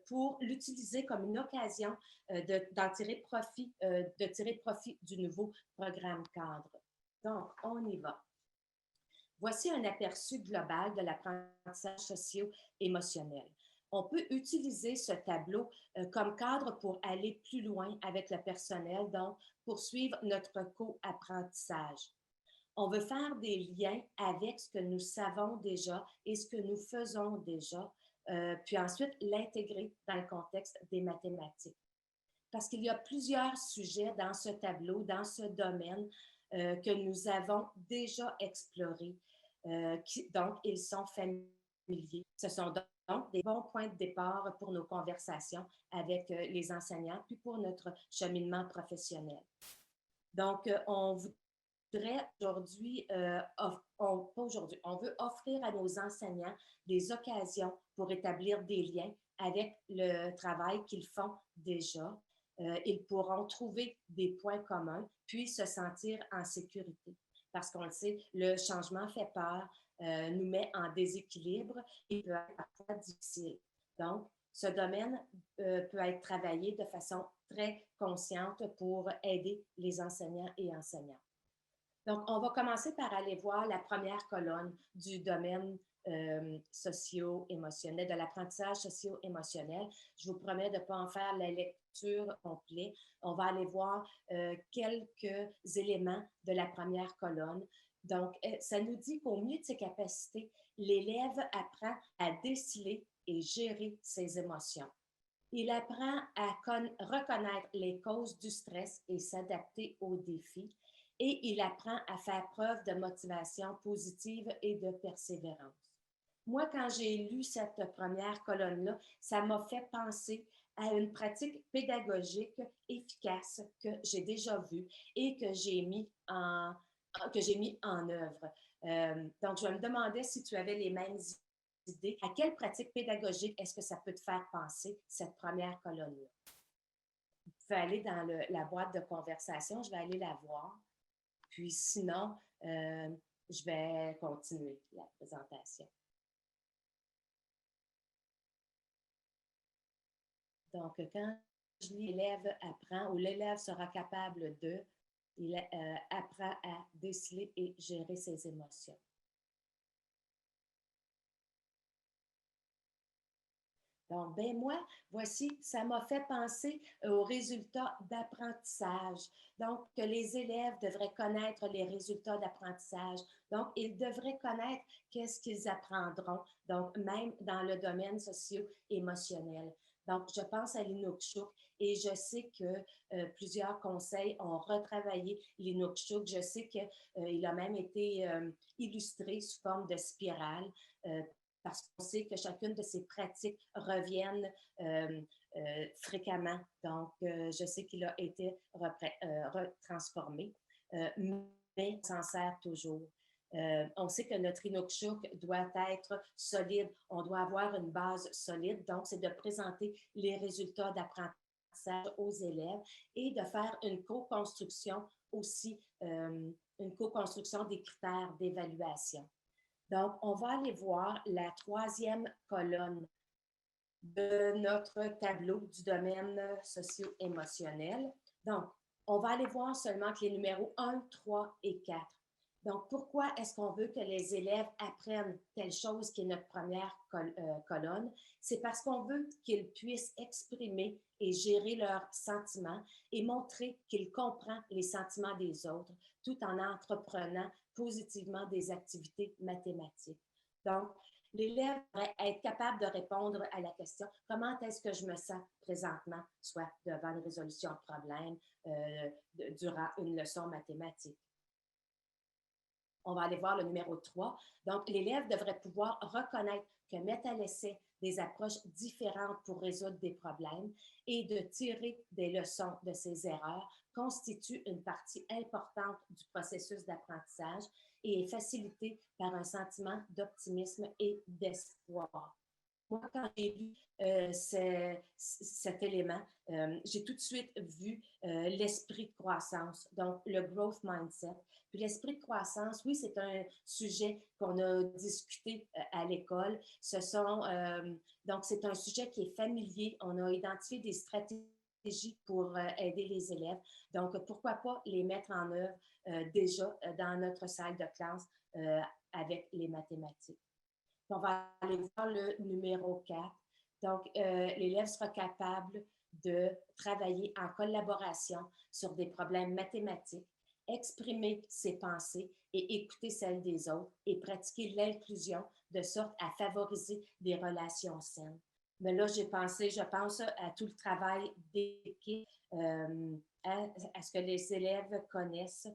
pour l'utiliser comme une occasion de tirer profit du nouveau programme cadre. Donc, on y va. Voici un aperçu global de l'apprentissage socio-émotionnel. On peut utiliser ce tableau comme cadre pour aller plus loin avec le personnel, donc poursuivre notre co-apprentissage. On veut faire des liens avec ce que nous savons déjà et ce que nous faisons déjà, puis ensuite l'intégrer dans le contexte des mathématiques. Parce qu'il y a plusieurs sujets dans ce tableau, dans ce domaine, que nous avons déjà explorés. Donc, ils sont familiers. Ce sont donc des bons points de départ pour nos conversations avec les enseignants, puis pour notre cheminement professionnel. Donc, on voudrait aujourd'hui, on veut offrir à nos enseignants des occasions pour établir des liens avec le travail qu'ils font déjà. Ils pourront trouver des points communs, puis se sentir en sécurité. Parce qu'on le sait, le changement fait peur, nous met en déséquilibre et peut être parfois difficile. Donc, ce domaine peut être travaillé de façon très consciente pour aider les enseignants et enseignantes. Donc, on va commencer par aller voir la première colonne du domaine socio-émotionnel, de l'apprentissage socio-émotionnel. Je vous promets de ne pas en faire la lecture complète. On va aller voir quelques éléments de la première colonne. Donc, ça nous dit qu'au mieux de ses capacités, l'élève apprend à déceler et gérer ses émotions. Il apprend à reconnaître les causes du stress et s'adapter aux défis. Et il apprend à faire preuve de motivation positive et de persévérance. Moi, quand j'ai lu cette première colonne-là, ça m'a fait penser à une pratique pédagogique efficace que j'ai déjà vue et que j'ai mis en œuvre. Donc, je me demandais si tu avais les mêmes idées. À quelle pratique pédagogique est-ce que ça peut te faire penser, cette première colonne-là? Vous pouvez aller dans la boîte de conversation, je vais aller la voir. Puis sinon, je vais continuer la présentation. Donc, quand je lis « l'élève apprend » ou « l'élève sera capable de », il apprend à déceler et gérer ses émotions. Donc, ben moi, voici, ça m'a fait penser aux résultats d'apprentissage. Donc, que les élèves devraient connaître les résultats d'apprentissage. Donc, ils devraient connaître qu'est-ce qu'ils apprendront, donc même dans le domaine socio-émotionnel. Donc, je pense à l'Inukshuk et je sais que plusieurs conseils ont retravaillé l'Inukshuk. Je sais qu'il a même été illustré sous forme de spirale. Parce qu'on sait que chacune de ces pratiques reviennent fréquemment. Donc, je sais qu'il a été retransformé, mais on s'en sert toujours. On sait que notre Inukshuk doit être solide. On doit avoir une base solide. Donc, c'est de présenter les résultats d'apprentissage aux élèves et de faire une co-construction aussi, une co-construction des critères d'évaluation. Donc, on va aller voir la troisième colonne de notre tableau du domaine socio-émotionnel. Donc, on va aller voir seulement que les numéros 1, 3 et 4. Donc, pourquoi est-ce qu'on veut que les élèves apprennent telle chose qui est notre première colonne? C'est parce qu'on veut qu'ils puissent exprimer et gérer leurs sentiments et montrer qu'ils comprennent les sentiments des autres tout en entreprenant positivement des activités mathématiques. Donc, l'élève devrait être capable de répondre à la question « Comment est-ce que je me sens présentement, soit devant une résolution de problème, durant une leçon mathématique? » On va aller voir le numéro 3. Donc, l'élève devrait pouvoir reconnaître que mettre à l'essai des approches différentes pour résoudre des problèmes et de tirer des leçons de ces erreurs constitue une partie importante du processus d'apprentissage et est facilitée par un sentiment d'optimisme et d'espoir. Moi, quand j'ai lu cet élément, j'ai tout de suite vu l'esprit de croissance, donc le growth mindset. Puis l'esprit de croissance, oui, c'est un sujet qu'on a discuté à l'école. Donc, c'est un sujet qui est familier. On a identifié des stratégies pour aider les élèves. Donc, pourquoi pas les mettre en œuvre déjà dans notre salle de classe avec les mathématiques. On va aller voir le numéro 4. Donc, l'élève sera capable de travailler en collaboration sur des problèmes mathématiques, exprimer ses pensées et écouter celles des autres et pratiquer l'inclusion de sorte à favoriser des relations saines. Mais là, je pense à tout le travail d'équipe, à ce que les élèves connaissent,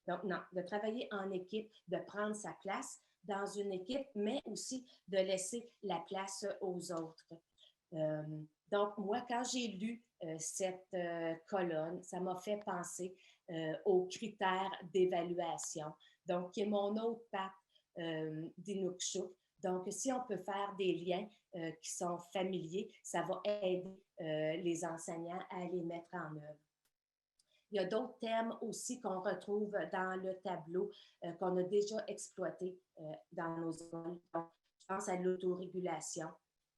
donc, non, de travailler en équipe, de prendre sa place dans une équipe, mais aussi de laisser la place aux autres. Donc, moi, quand j'ai lu cette colonne, ça m'a fait penser aux critères d'évaluation, donc qui est mon autre patte d'Inukshuk. Donc, si on peut faire des liens qui sont familiers, ça va aider les enseignants à les mettre en œuvre. Il y a d'autres thèmes aussi qu'on retrouve dans le tableau qu'on a déjà exploité dans nos écoles. Je pense à l'autorégulation,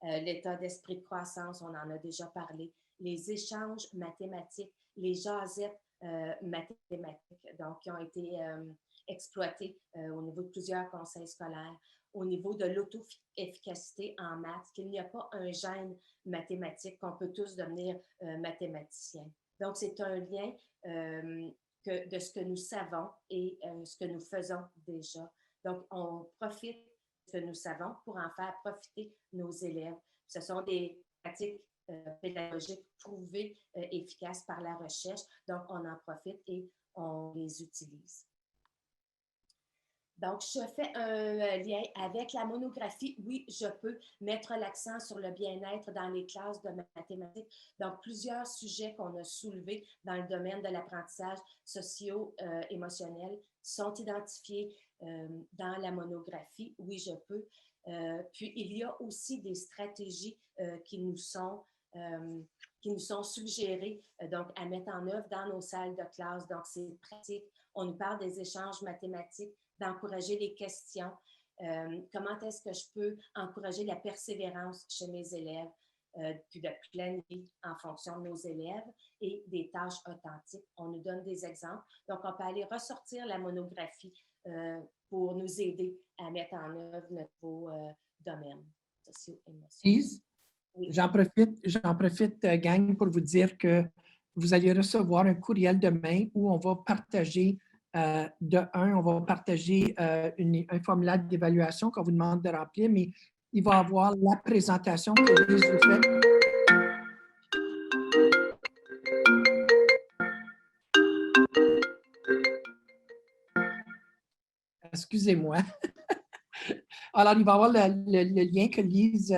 l'état d'esprit de croissance, on en a déjà parlé, les échanges mathématiques, les jasettes mathématiques, donc qui ont été exploités au niveau de plusieurs conseils scolaires, au niveau de l'auto-efficacité en maths, qu'il n'y a pas un gène mathématique, qu'on peut tous devenir mathématiciens. Donc, c'est un lien de ce que nous savons et ce que nous faisons déjà. Donc, on profite de ce que nous savons pour en faire profiter nos élèves. Ce sont des pratiques pédagogiques prouvées efficaces par la recherche. Donc, on en profite et on les utilise. Donc, je fais un lien avec la monographie. Oui, je peux mettre l'accent sur le bien-être dans les classes de mathématiques. Donc, plusieurs sujets qu'on a soulevés dans le domaine de l'apprentissage socio-émotionnel sont identifiés dans la monographie. Oui, je peux. Puis, il y a aussi des stratégies qui nous sont suggérées donc à mettre en œuvre dans nos salles de classe. Donc, c'est pratique. On nous parle des échanges mathématiques, d'encourager les questions. Comment est-ce que je peux encourager la persévérance chez mes élèves, puis de planifier en fonction de nos élèves et des tâches authentiques. On nous donne des exemples. Donc, on peut aller ressortir la monographie pour nous aider à mettre en œuvre notre domaine socio-émotionnel. Lise, oui. J'en profite, gang, pour vous dire que vous allez recevoir un courriel demain où on va partager on va partager un formulaire d'évaluation qu'on vous demande de remplir, mais il va y avoir la présentation que Lise vous fait. Excusez-moi. Alors, il va y avoir le lien que Lise...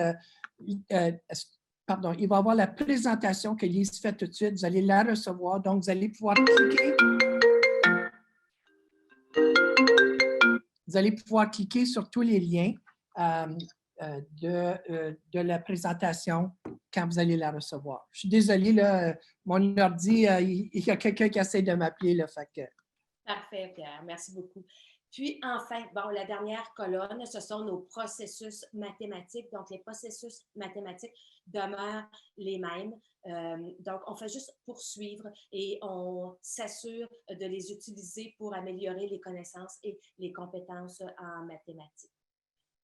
pardon, il va y avoir la présentation que Lise fait tout de suite. Vous allez la recevoir, donc vous allez pouvoir cliquer. Vous allez pouvoir cliquer sur tous les liens de la présentation quand vous allez la recevoir. Je suis désolée, là, mon ordi, il y a quelqu'un qui essaie de m'appeler. Parfait, Pierre. Merci beaucoup. Puis, enfin, bon, la dernière colonne, ce sont nos processus mathématiques. Donc, les processus mathématiques demeurent les mêmes. Donc, on fait juste poursuivre et on s'assure de les utiliser pour améliorer les connaissances et les compétences en mathématiques.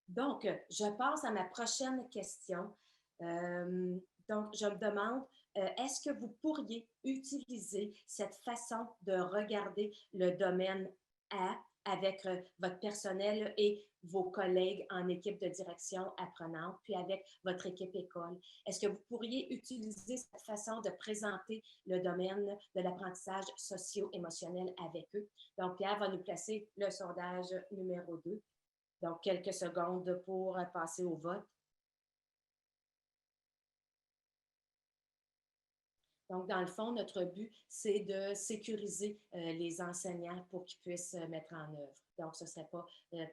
Donc, je passe à ma prochaine question. Donc, je me demande, est-ce que vous pourriez utiliser cette façon de regarder le domaine A avec votre personnel et vos collègues en équipe de direction apprenante, puis avec votre équipe école? Est-ce que vous pourriez utiliser cette façon de présenter le domaine de l'apprentissage socio-émotionnel avec eux? Donc, Pierre va nous placer le sondage numéro 2. Donc, quelques secondes pour passer au vote. Donc, dans le fond, notre but, c'est de sécuriser les enseignants pour qu'ils puissent mettre en œuvre. Donc, ce serait pas,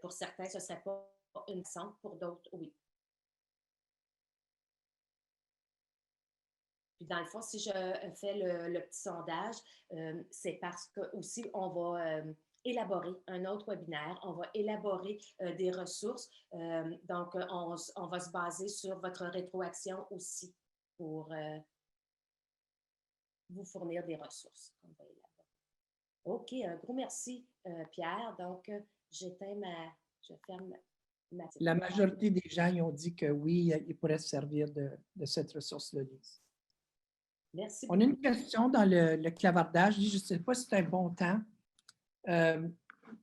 pour certains, ce ne serait pas une sanction, pour d'autres, oui. Puis, dans le fond, si je fais le petit sondage, c'est parce que aussi on va élaborer un autre webinaire, on va élaborer des ressources. Donc, on va se baser sur votre rétroaction aussi pour vous fournir des ressources. OK, un gros merci, Pierre. Donc, je ferme ma... La majorité des gens ils ont dit que oui, ils pourraient se servir de cette ressource-là, Lise. Merci. On a une question dans le clavardage. Je ne sais pas si c'est un bon temps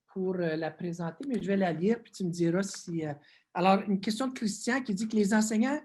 pour la présenter, mais je vais la lire, puis tu me diras si... Alors, une question de Christian qui dit que les enseignants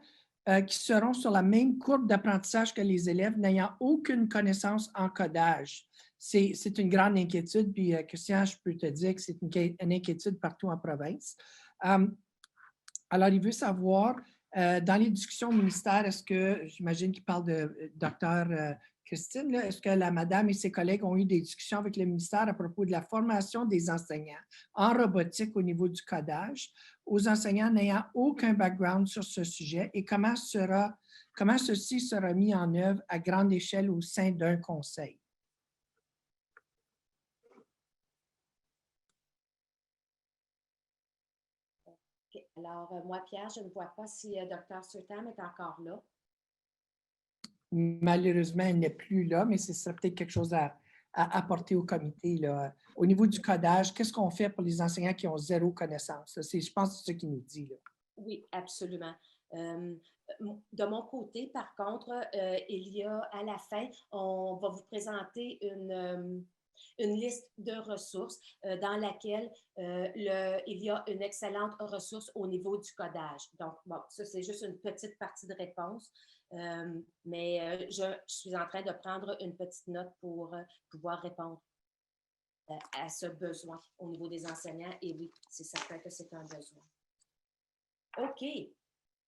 qui seront sur la même courbe d'apprentissage que les élèves n'ayant aucune connaissance en codage. C'est une grande inquiétude, puis Christian, je peux te dire que c'est une inquiétude partout en province. Alors, il veut savoir, dans les discussions au ministère, est-ce que, j'imagine qu'il parle de Dr. Christine, est-ce que la madame et ses collègues ont eu des discussions avec le ministère à propos de la formation des enseignants en robotique au niveau du codage aux enseignants n'ayant aucun background sur ce sujet et comment ceci sera mis en œuvre à grande échelle au sein d'un conseil? Okay. Alors, moi, Pierre, je ne vois pas si Dr. Surtam est encore là. Malheureusement, elle n'est plus là, mais ce serait peut-être quelque chose à apporter au comité. Là. Au niveau du codage, qu'est-ce qu'on fait pour les enseignants qui ont zéro connaissance? Je pense que c'est ce qu'il nous dit. Là. Oui, absolument. De mon côté, par contre, il y a à la fin, on va vous présenter une liste de ressources dans laquelle il y a une excellente ressource au niveau du codage. Donc, bon, ça, c'est juste une petite partie de réponse. Mais je suis en train de prendre une petite note pour pouvoir répondre à ce besoin au niveau des enseignants. Et oui, c'est certain que c'est un besoin. OK.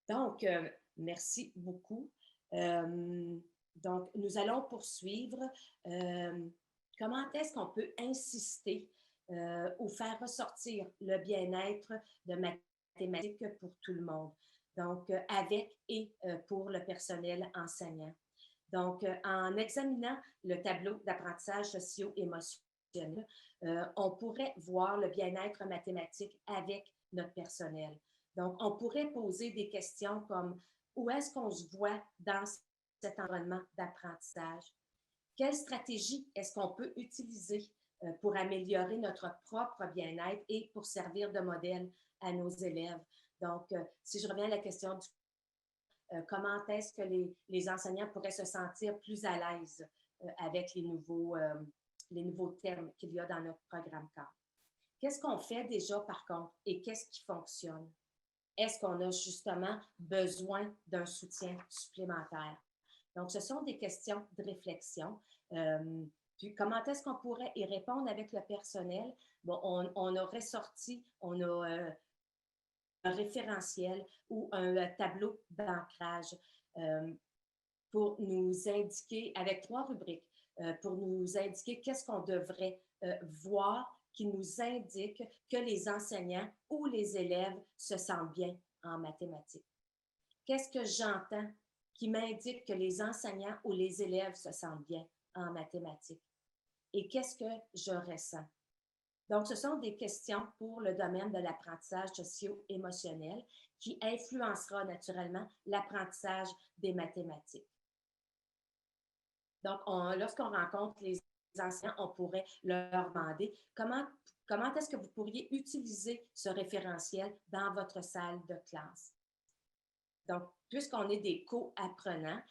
Donc, merci beaucoup. Donc, nous allons poursuivre. Comment est-ce qu'on peut insister ou faire ressortir le bien-être de mathématiques pour tout le monde? Donc, avec et pour le personnel enseignant. Donc, en examinant le tableau d'apprentissage socio-émotionnel, on pourrait voir le bien-être mathématique avec notre personnel. Donc, on pourrait poser des questions comme où est-ce qu'on se voit dans cet environnement d'apprentissage? Quelle stratégie est-ce qu'on peut utiliser pour améliorer notre propre bien-être et pour servir de modèle à nos élèves? Donc, si je reviens à la question du comment est-ce que les enseignants pourraient se sentir plus à l'aise avec les nouveaux termes qu'il y a dans notre programme cadre? Qu'est-ce qu'on fait déjà, par contre, et qu'est-ce qui fonctionne? Est-ce qu'on a justement besoin d'un soutien supplémentaire? Donc, ce sont des questions de réflexion. Puis, comment est-ce qu'on pourrait y répondre avec le personnel? Bon, on a ressorti, on a un référentiel ou un tableau d'ancrage pour nous indiquer, avec 3 rubriques, pour nous indiquer qu'est-ce qu'on devrait voir qui nous indique que les enseignants ou les élèves se sentent bien en mathématiques. Qu'est-ce que j'entends qui m'indique que les enseignants ou les élèves se sentent bien en mathématiques? Et qu'est-ce que je ressens? Donc, ce sont des questions pour le domaine de l'apprentissage socio-émotionnel qui influencera naturellement l'apprentissage des mathématiques. Donc, lorsqu'on rencontre les enseignants, on pourrait leur demander comment est-ce que vous pourriez utiliser ce référentiel dans votre salle de classe. Donc, puisqu'on est des co-apprenants,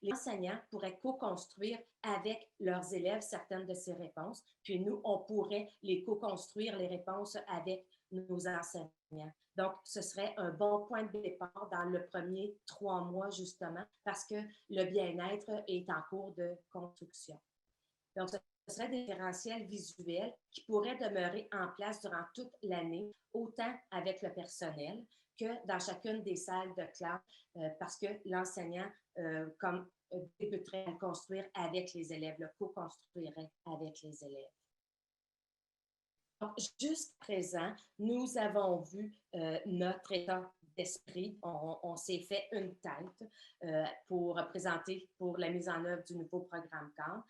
les enseignants pourraient co-construire avec leurs élèves certaines de ces réponses, puis nous, on pourrait les co-construire, les réponses avec nos enseignants. Donc, ce serait un bon point de départ dans le premier 3 mois, justement, parce que le bien-être est en cours de construction. Donc, ce serait des référentiels visuels qui pourraient demeurer en place durant toute l'année, autant avec le personnel que dans chacune des salles de classe, parce que l'enseignant, débuterait à construire avec les élèves, le co-construirait avec les élèves. Jusqu'à présent, nous avons vu notre état d'esprit. On s'est fait une tête pour présenter pour la mise en œuvre du nouveau programme cadre.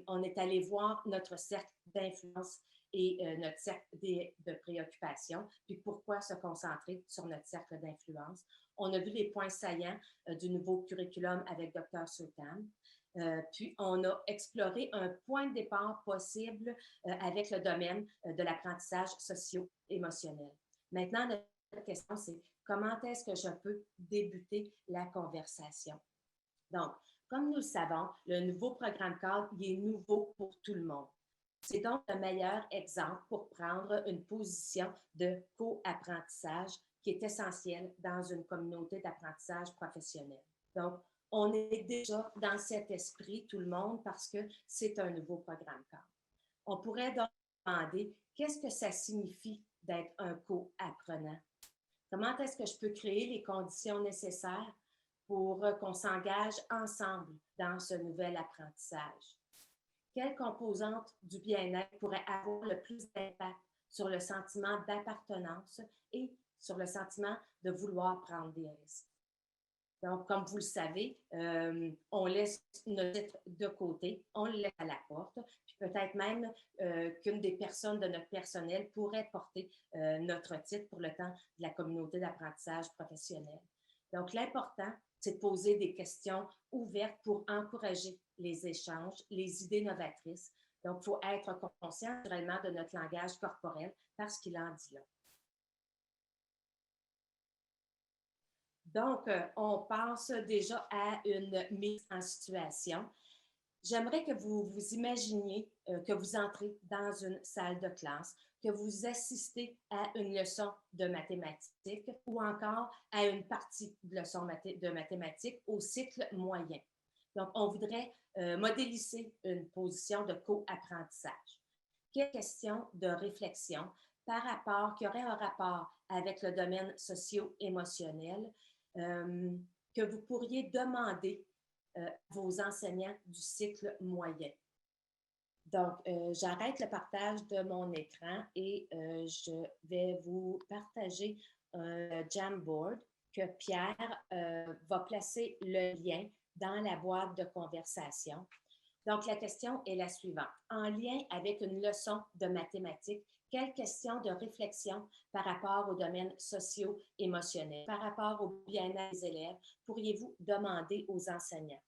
On est allé voir notre cercle d'influence et notre cercle de préoccupation, puis pourquoi se concentrer sur notre cercle d'influence. On a vu les points saillants du nouveau curriculum avec Dr. Surtam. Puis, on a exploré un point de départ possible avec le domaine de l'apprentissage socio-émotionnel. Maintenant, notre question, c'est comment est-ce que je peux débuter la conversation? Donc, comme nous le savons, le nouveau programme cadre, il est nouveau pour tout le monde. C'est donc le meilleur exemple pour prendre une position de co-apprentissage qui est essentielle dans une communauté d'apprentissage professionnel. Donc, on est déjà dans cet esprit, tout le monde, parce que c'est un nouveau programme cadre. On pourrait donc demander qu'est-ce que ça signifie d'être un co-apprenant? Comment est-ce que je peux créer les conditions nécessaires pour qu'on s'engage ensemble dans ce nouvel apprentissage? Quelle composante du bien-être pourrait avoir le plus d'impact sur le sentiment d'appartenance et sur le sentiment de vouloir prendre des risques? Donc, comme vous le savez, on laisse notre titre de côté, on le laisse à la porte, puis peut-être même qu'une des personnes de notre personnel pourrait porter notre titre pour le temps de la communauté d'apprentissage professionnel. Donc, l'important, c'est de poser des questions ouvertes pour encourager les échanges, les idées novatrices. Donc, il faut être conscient naturellement de notre langage corporel parce qu'il en dit long. Donc, on passe déjà à une mise en situation. J'aimerais que vous vous imaginiez que vous entrez dans une salle de classe, que vous assistez à une leçon de mathématiques ou encore à une partie de leçon de mathématiques au cycle moyen. Donc, on voudrait modéliser une position de co-apprentissage. Quelle question de réflexion qui aurait un rapport avec le domaine socio-émotionnel que vous pourriez demander à vos enseignants du cycle moyen. Donc, j'arrête le partage de mon écran et je vais vous partager un Jamboard que Pierre va placer le lien dans la boîte de conversation. Donc, la question est la suivante. En lien avec une leçon de mathématiques, quelles questions de réflexion par rapport au domaine socio-émotionnel, par rapport au bien-être des élèves, pourriez-vous demander aux enseignants?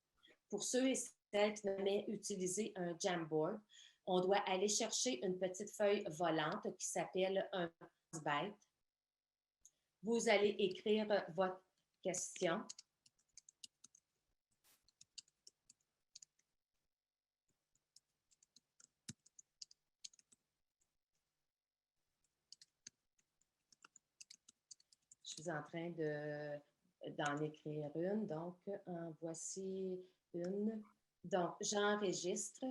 Pour ceux et celles qui n'ont jamais utilisé un Jamboard, on doit aller chercher une petite feuille volante qui s'appelle un byte. Vous allez écrire votre question. Je suis en train d'en écrire une, donc en voici une. Donc, j'enregistre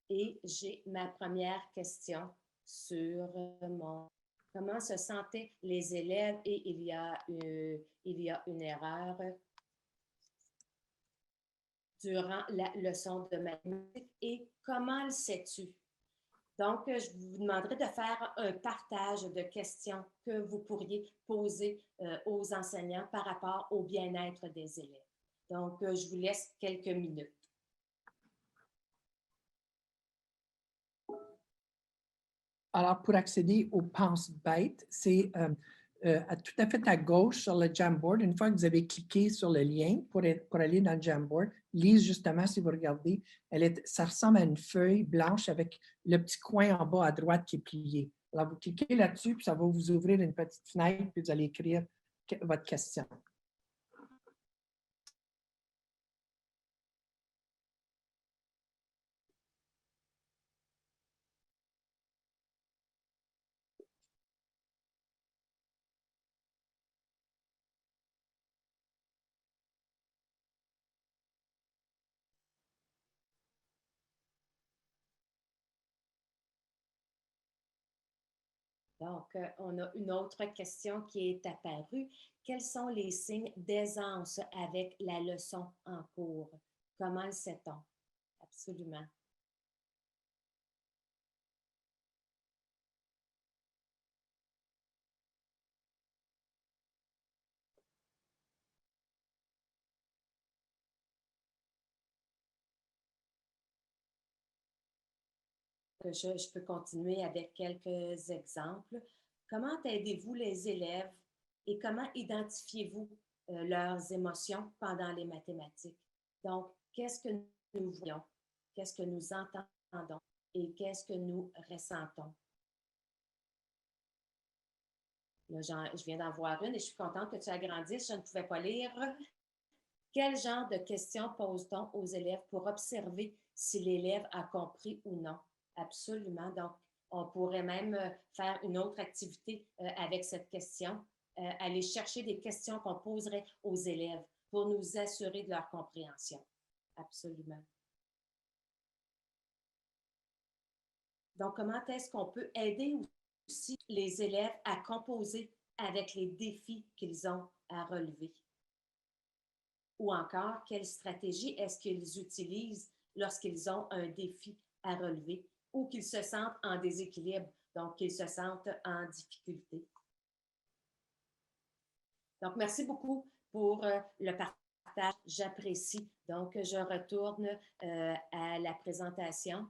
et j'ai ma première question sur comment se sentaient les élèves et il y a une erreur durant la leçon de mathématiques et comment le sais-tu? Donc, je vous demanderai de faire un partage de questions que vous pourriez poser aux enseignants par rapport au bien-être des élèves. Donc, je vous laisse quelques minutes. Alors, pour accéder au Pense Bête, c'est tout à fait à gauche sur le Jamboard. Une fois que vous avez cliqué sur le lien pour aller dans le Jamboard, Lise, justement, si vous regardez, ça ressemble à une feuille blanche avec le petit coin en bas à droite qui est plié. Alors, vous cliquez là-dessus, puis ça va vous ouvrir une petite fenêtre, puis vous allez écrire votre question. Donc, on a une autre question qui est apparue. Quels sont les signes d'aisance avec la leçon en cours? Comment le sait-on? Absolument. Je peux continuer avec quelques exemples. Comment aidez-vous les élèves et comment identifiez-vous leurs émotions pendant les mathématiques? Donc, qu'est-ce que nous voyons? Qu'est-ce que nous entendons? Et qu'est-ce que nous ressentons? Là, je viens d'en voir une et je suis contente que tu agrandisses. Je ne pouvais pas lire. Quel genre de questions pose-t-on aux élèves pour observer si l'élève a compris ou non? Absolument. Donc, on pourrait même faire une autre activité avec cette question, aller chercher des questions qu'on poserait aux élèves pour nous assurer de leur compréhension. Absolument. Donc, comment est-ce qu'on peut aider aussi les élèves à composer avec les défis qu'ils ont à relever? Ou encore, quelle stratégie est-ce qu'ils utilisent lorsqu'ils ont un défi à relever ou qu'ils se sentent en déséquilibre, donc qu'ils se sentent en difficulté? Donc, merci beaucoup pour le partage. J'apprécie. Donc, je retourne à la présentation.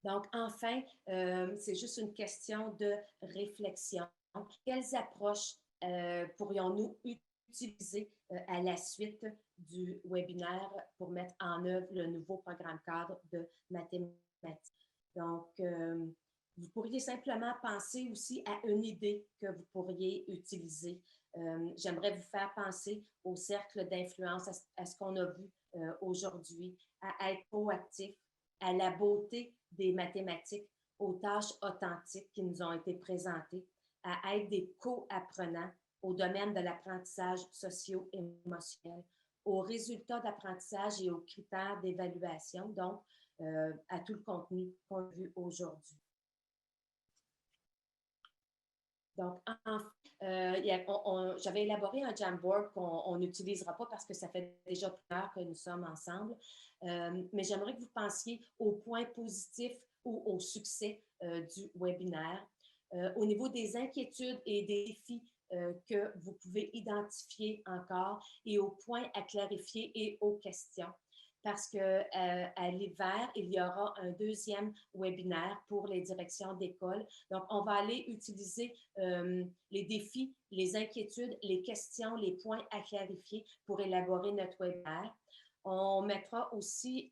Donc, enfin, c'est juste une question de réflexion. Quelles approches pourrions-nous utiliser à la suite du webinaire pour mettre en œuvre le nouveau programme cadre de mathématiques? Donc, vous pourriez simplement penser aussi à une idée que vous pourriez utiliser. J'aimerais vous faire penser au cercle d'influence, à ce qu'on a vu aujourd'hui, à être proactif, à la beauté des mathématiques, aux tâches authentiques qui nous ont été présentées, à être des co-apprenants au domaine de l'apprentissage socio-émotionnel, aux résultats d'apprentissage et aux critères d'évaluation, donc à tout le contenu qu'on a vu aujourd'hui. Donc, j'avais élaboré un Jamboard qu'on n'utilisera pas parce que ça fait déjà plus d'heures que nous sommes ensemble, mais j'aimerais que vous pensiez aux points positifs ou aux succès du webinaire. Au niveau des inquiétudes et des défis que vous pouvez identifier encore et aux points à clarifier et aux questions. Parce qu'à l'hiver, il y aura un deuxième webinaire pour les directions d'école. Donc, on va aller utiliser les défis, les inquiétudes, les questions, les points à clarifier pour élaborer notre webinaire. On mettra aussi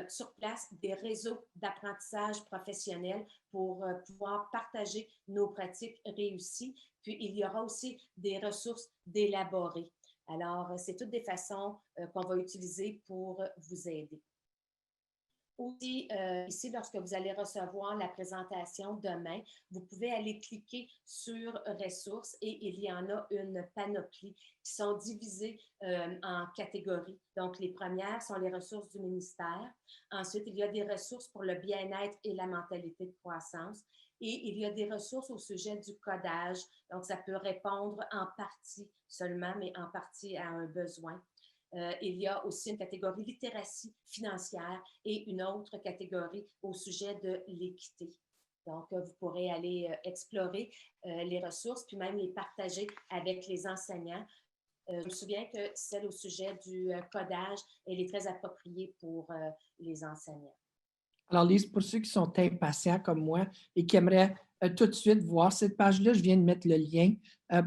sur place des réseaux d'apprentissage professionnel pour pouvoir partager nos pratiques réussies. Puis, il y aura aussi des ressources d'élaborer. Alors, c'est toutes des façons qu'on va utiliser pour vous aider. Aussi, ici, lorsque vous allez recevoir la présentation demain, vous pouvez aller cliquer sur ressources et il y en a une panoplie qui sont divisées en catégories. Donc, les premières sont les ressources du ministère. Ensuite, il y a des ressources pour le bien-être et la mentalité de croissance. Et il y a des ressources au sujet du codage. Donc, ça peut répondre en partie seulement, mais en partie à un besoin. Il y a aussi une catégorie littératie financière et une autre catégorie au sujet de l'équité. Donc, vous pourrez aller explorer les ressources, puis même les partager avec les enseignants. Je me souviens que celle au sujet du codage, elle est très appropriée pour les enseignants. Alors, Lise, pour ceux qui sont impatients comme moi et qui aimeraient tout de suite voir cette page-là, je viens de mettre le lien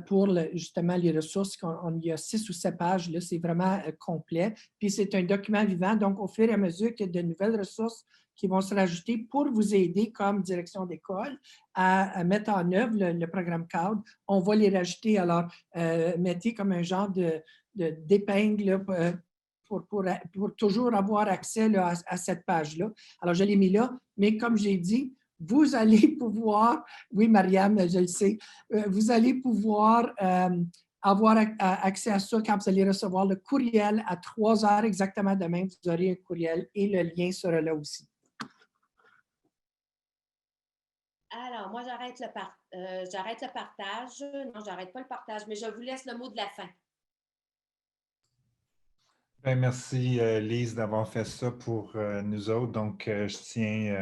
pour justement les ressources. Il y a 6 ou 7 pages, là, c'est vraiment complet. Puis, c'est un document vivant, donc au fur et à mesure qu'il y a de nouvelles ressources qui vont se rajouter pour vous aider comme direction d'école à mettre en œuvre le programme cadre, on va les rajouter. Alors, mettez comme un genre d'épingle pour toujours avoir accès là, à cette page-là. Alors, je l'ai mis là, mais comme j'ai dit, vous allez pouvoir, oui, Mariam, je le sais, vous allez pouvoir avoir accès à ça quand vous allez recevoir le courriel à 3 heures exactement demain. Vous aurez un courriel et le lien sera là aussi. Alors, moi, j'arrête le partage. Non, j'arrête pas le partage, mais je vous laisse le mot de la fin. Ben, merci, Lise, d'avoir fait ça pour nous autres. Donc, je tiens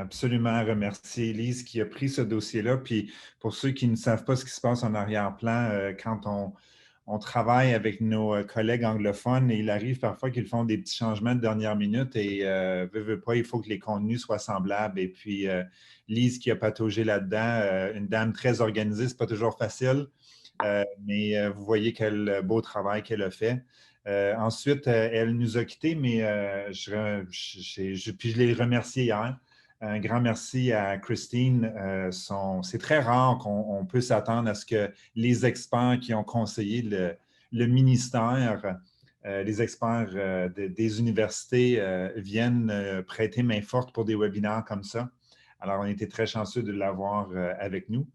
absolument à remercier Lise qui a pris ce dossier-là. Puis, pour ceux qui ne savent pas ce qui se passe en arrière-plan, quand on travaille avec nos collègues anglophones, et il arrive parfois qu'ils font des petits changements de dernière minute et veut pas, il faut que les contenus soient semblables. Et puis, Lise qui a pataugé là-dedans, une dame très organisée, c'est pas toujours facile, mais vous voyez quel beau travail qu'elle a fait. Ensuite, elle nous a quittés, mais puis je l'ai remercié hier. Un grand merci à Christine. C'est très rare qu'on peut s'attendre à ce que les experts qui ont conseillé le ministère, les experts des universités viennent prêter main forte pour des webinaires comme ça. Alors, on était très chanceux de l'avoir avec nous.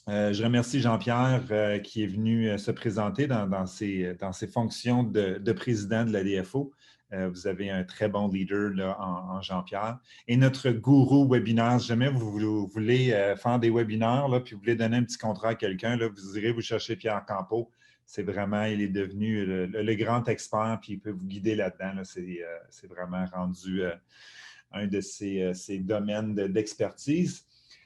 Je remercie Jean-Pierre qui est venu se présenter dans ses fonctions de président de la DFO. Vous avez un très bon leader là, en Jean-Pierre. Et notre gourou webinaire, si jamais vous voulez faire des webinaires, là, puis vous voulez donner un petit contrat à quelqu'un, vous irez vous chercher Pierre Campeau. C'est vraiment, il est devenu le grand expert, puis il peut vous guider là-dedans. Là. C'est vraiment rendu un de ses domaines d'expertise.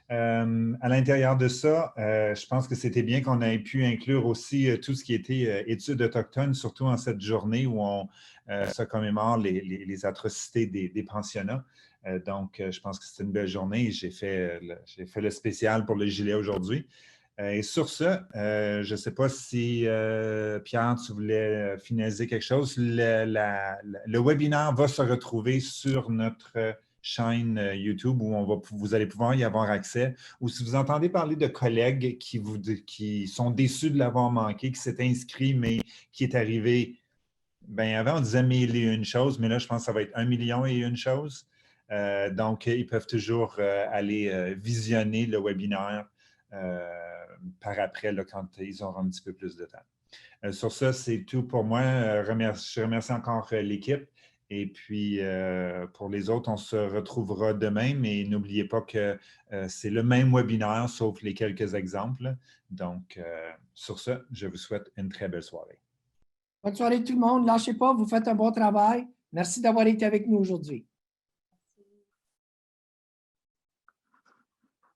À l'intérieur de ça, je pense que c'était bien qu'on ait pu inclure aussi tout ce qui était études autochtones, surtout en cette journée où on se commémore les atrocités des pensionnats. Donc, je pense que c'était une belle journée et j'ai fait le spécial pour le gilet aujourd'hui. Et sur ce, je ne sais pas si, Pierre, tu voulais finaliser quelque chose. Le webinaire va se retrouver sur notre chaîne YouTube où vous allez pouvoir y avoir accès. Ou si vous entendez parler de collègues qui sont déçus de l'avoir manqué, qui s'est inscrit, mais qui est arrivé, bien avant on disait 1001 choses, mais là je pense que ça va être 1 000 001 choses. Donc, ils peuvent toujours aller visionner le webinaire par après, là, quand ils auront un petit peu plus de temps. Sur ça, c'est tout pour moi. Je remercie encore l'équipe. Et puis, pour les autres, on se retrouvera demain, mais n'oubliez pas que c'est le même webinaire, sauf les quelques exemples. Donc, sur ce, je vous souhaite une très belle soirée. Bonne soirée tout le monde. Lâchez pas, vous faites un bon travail. Merci d'avoir été avec nous aujourd'hui.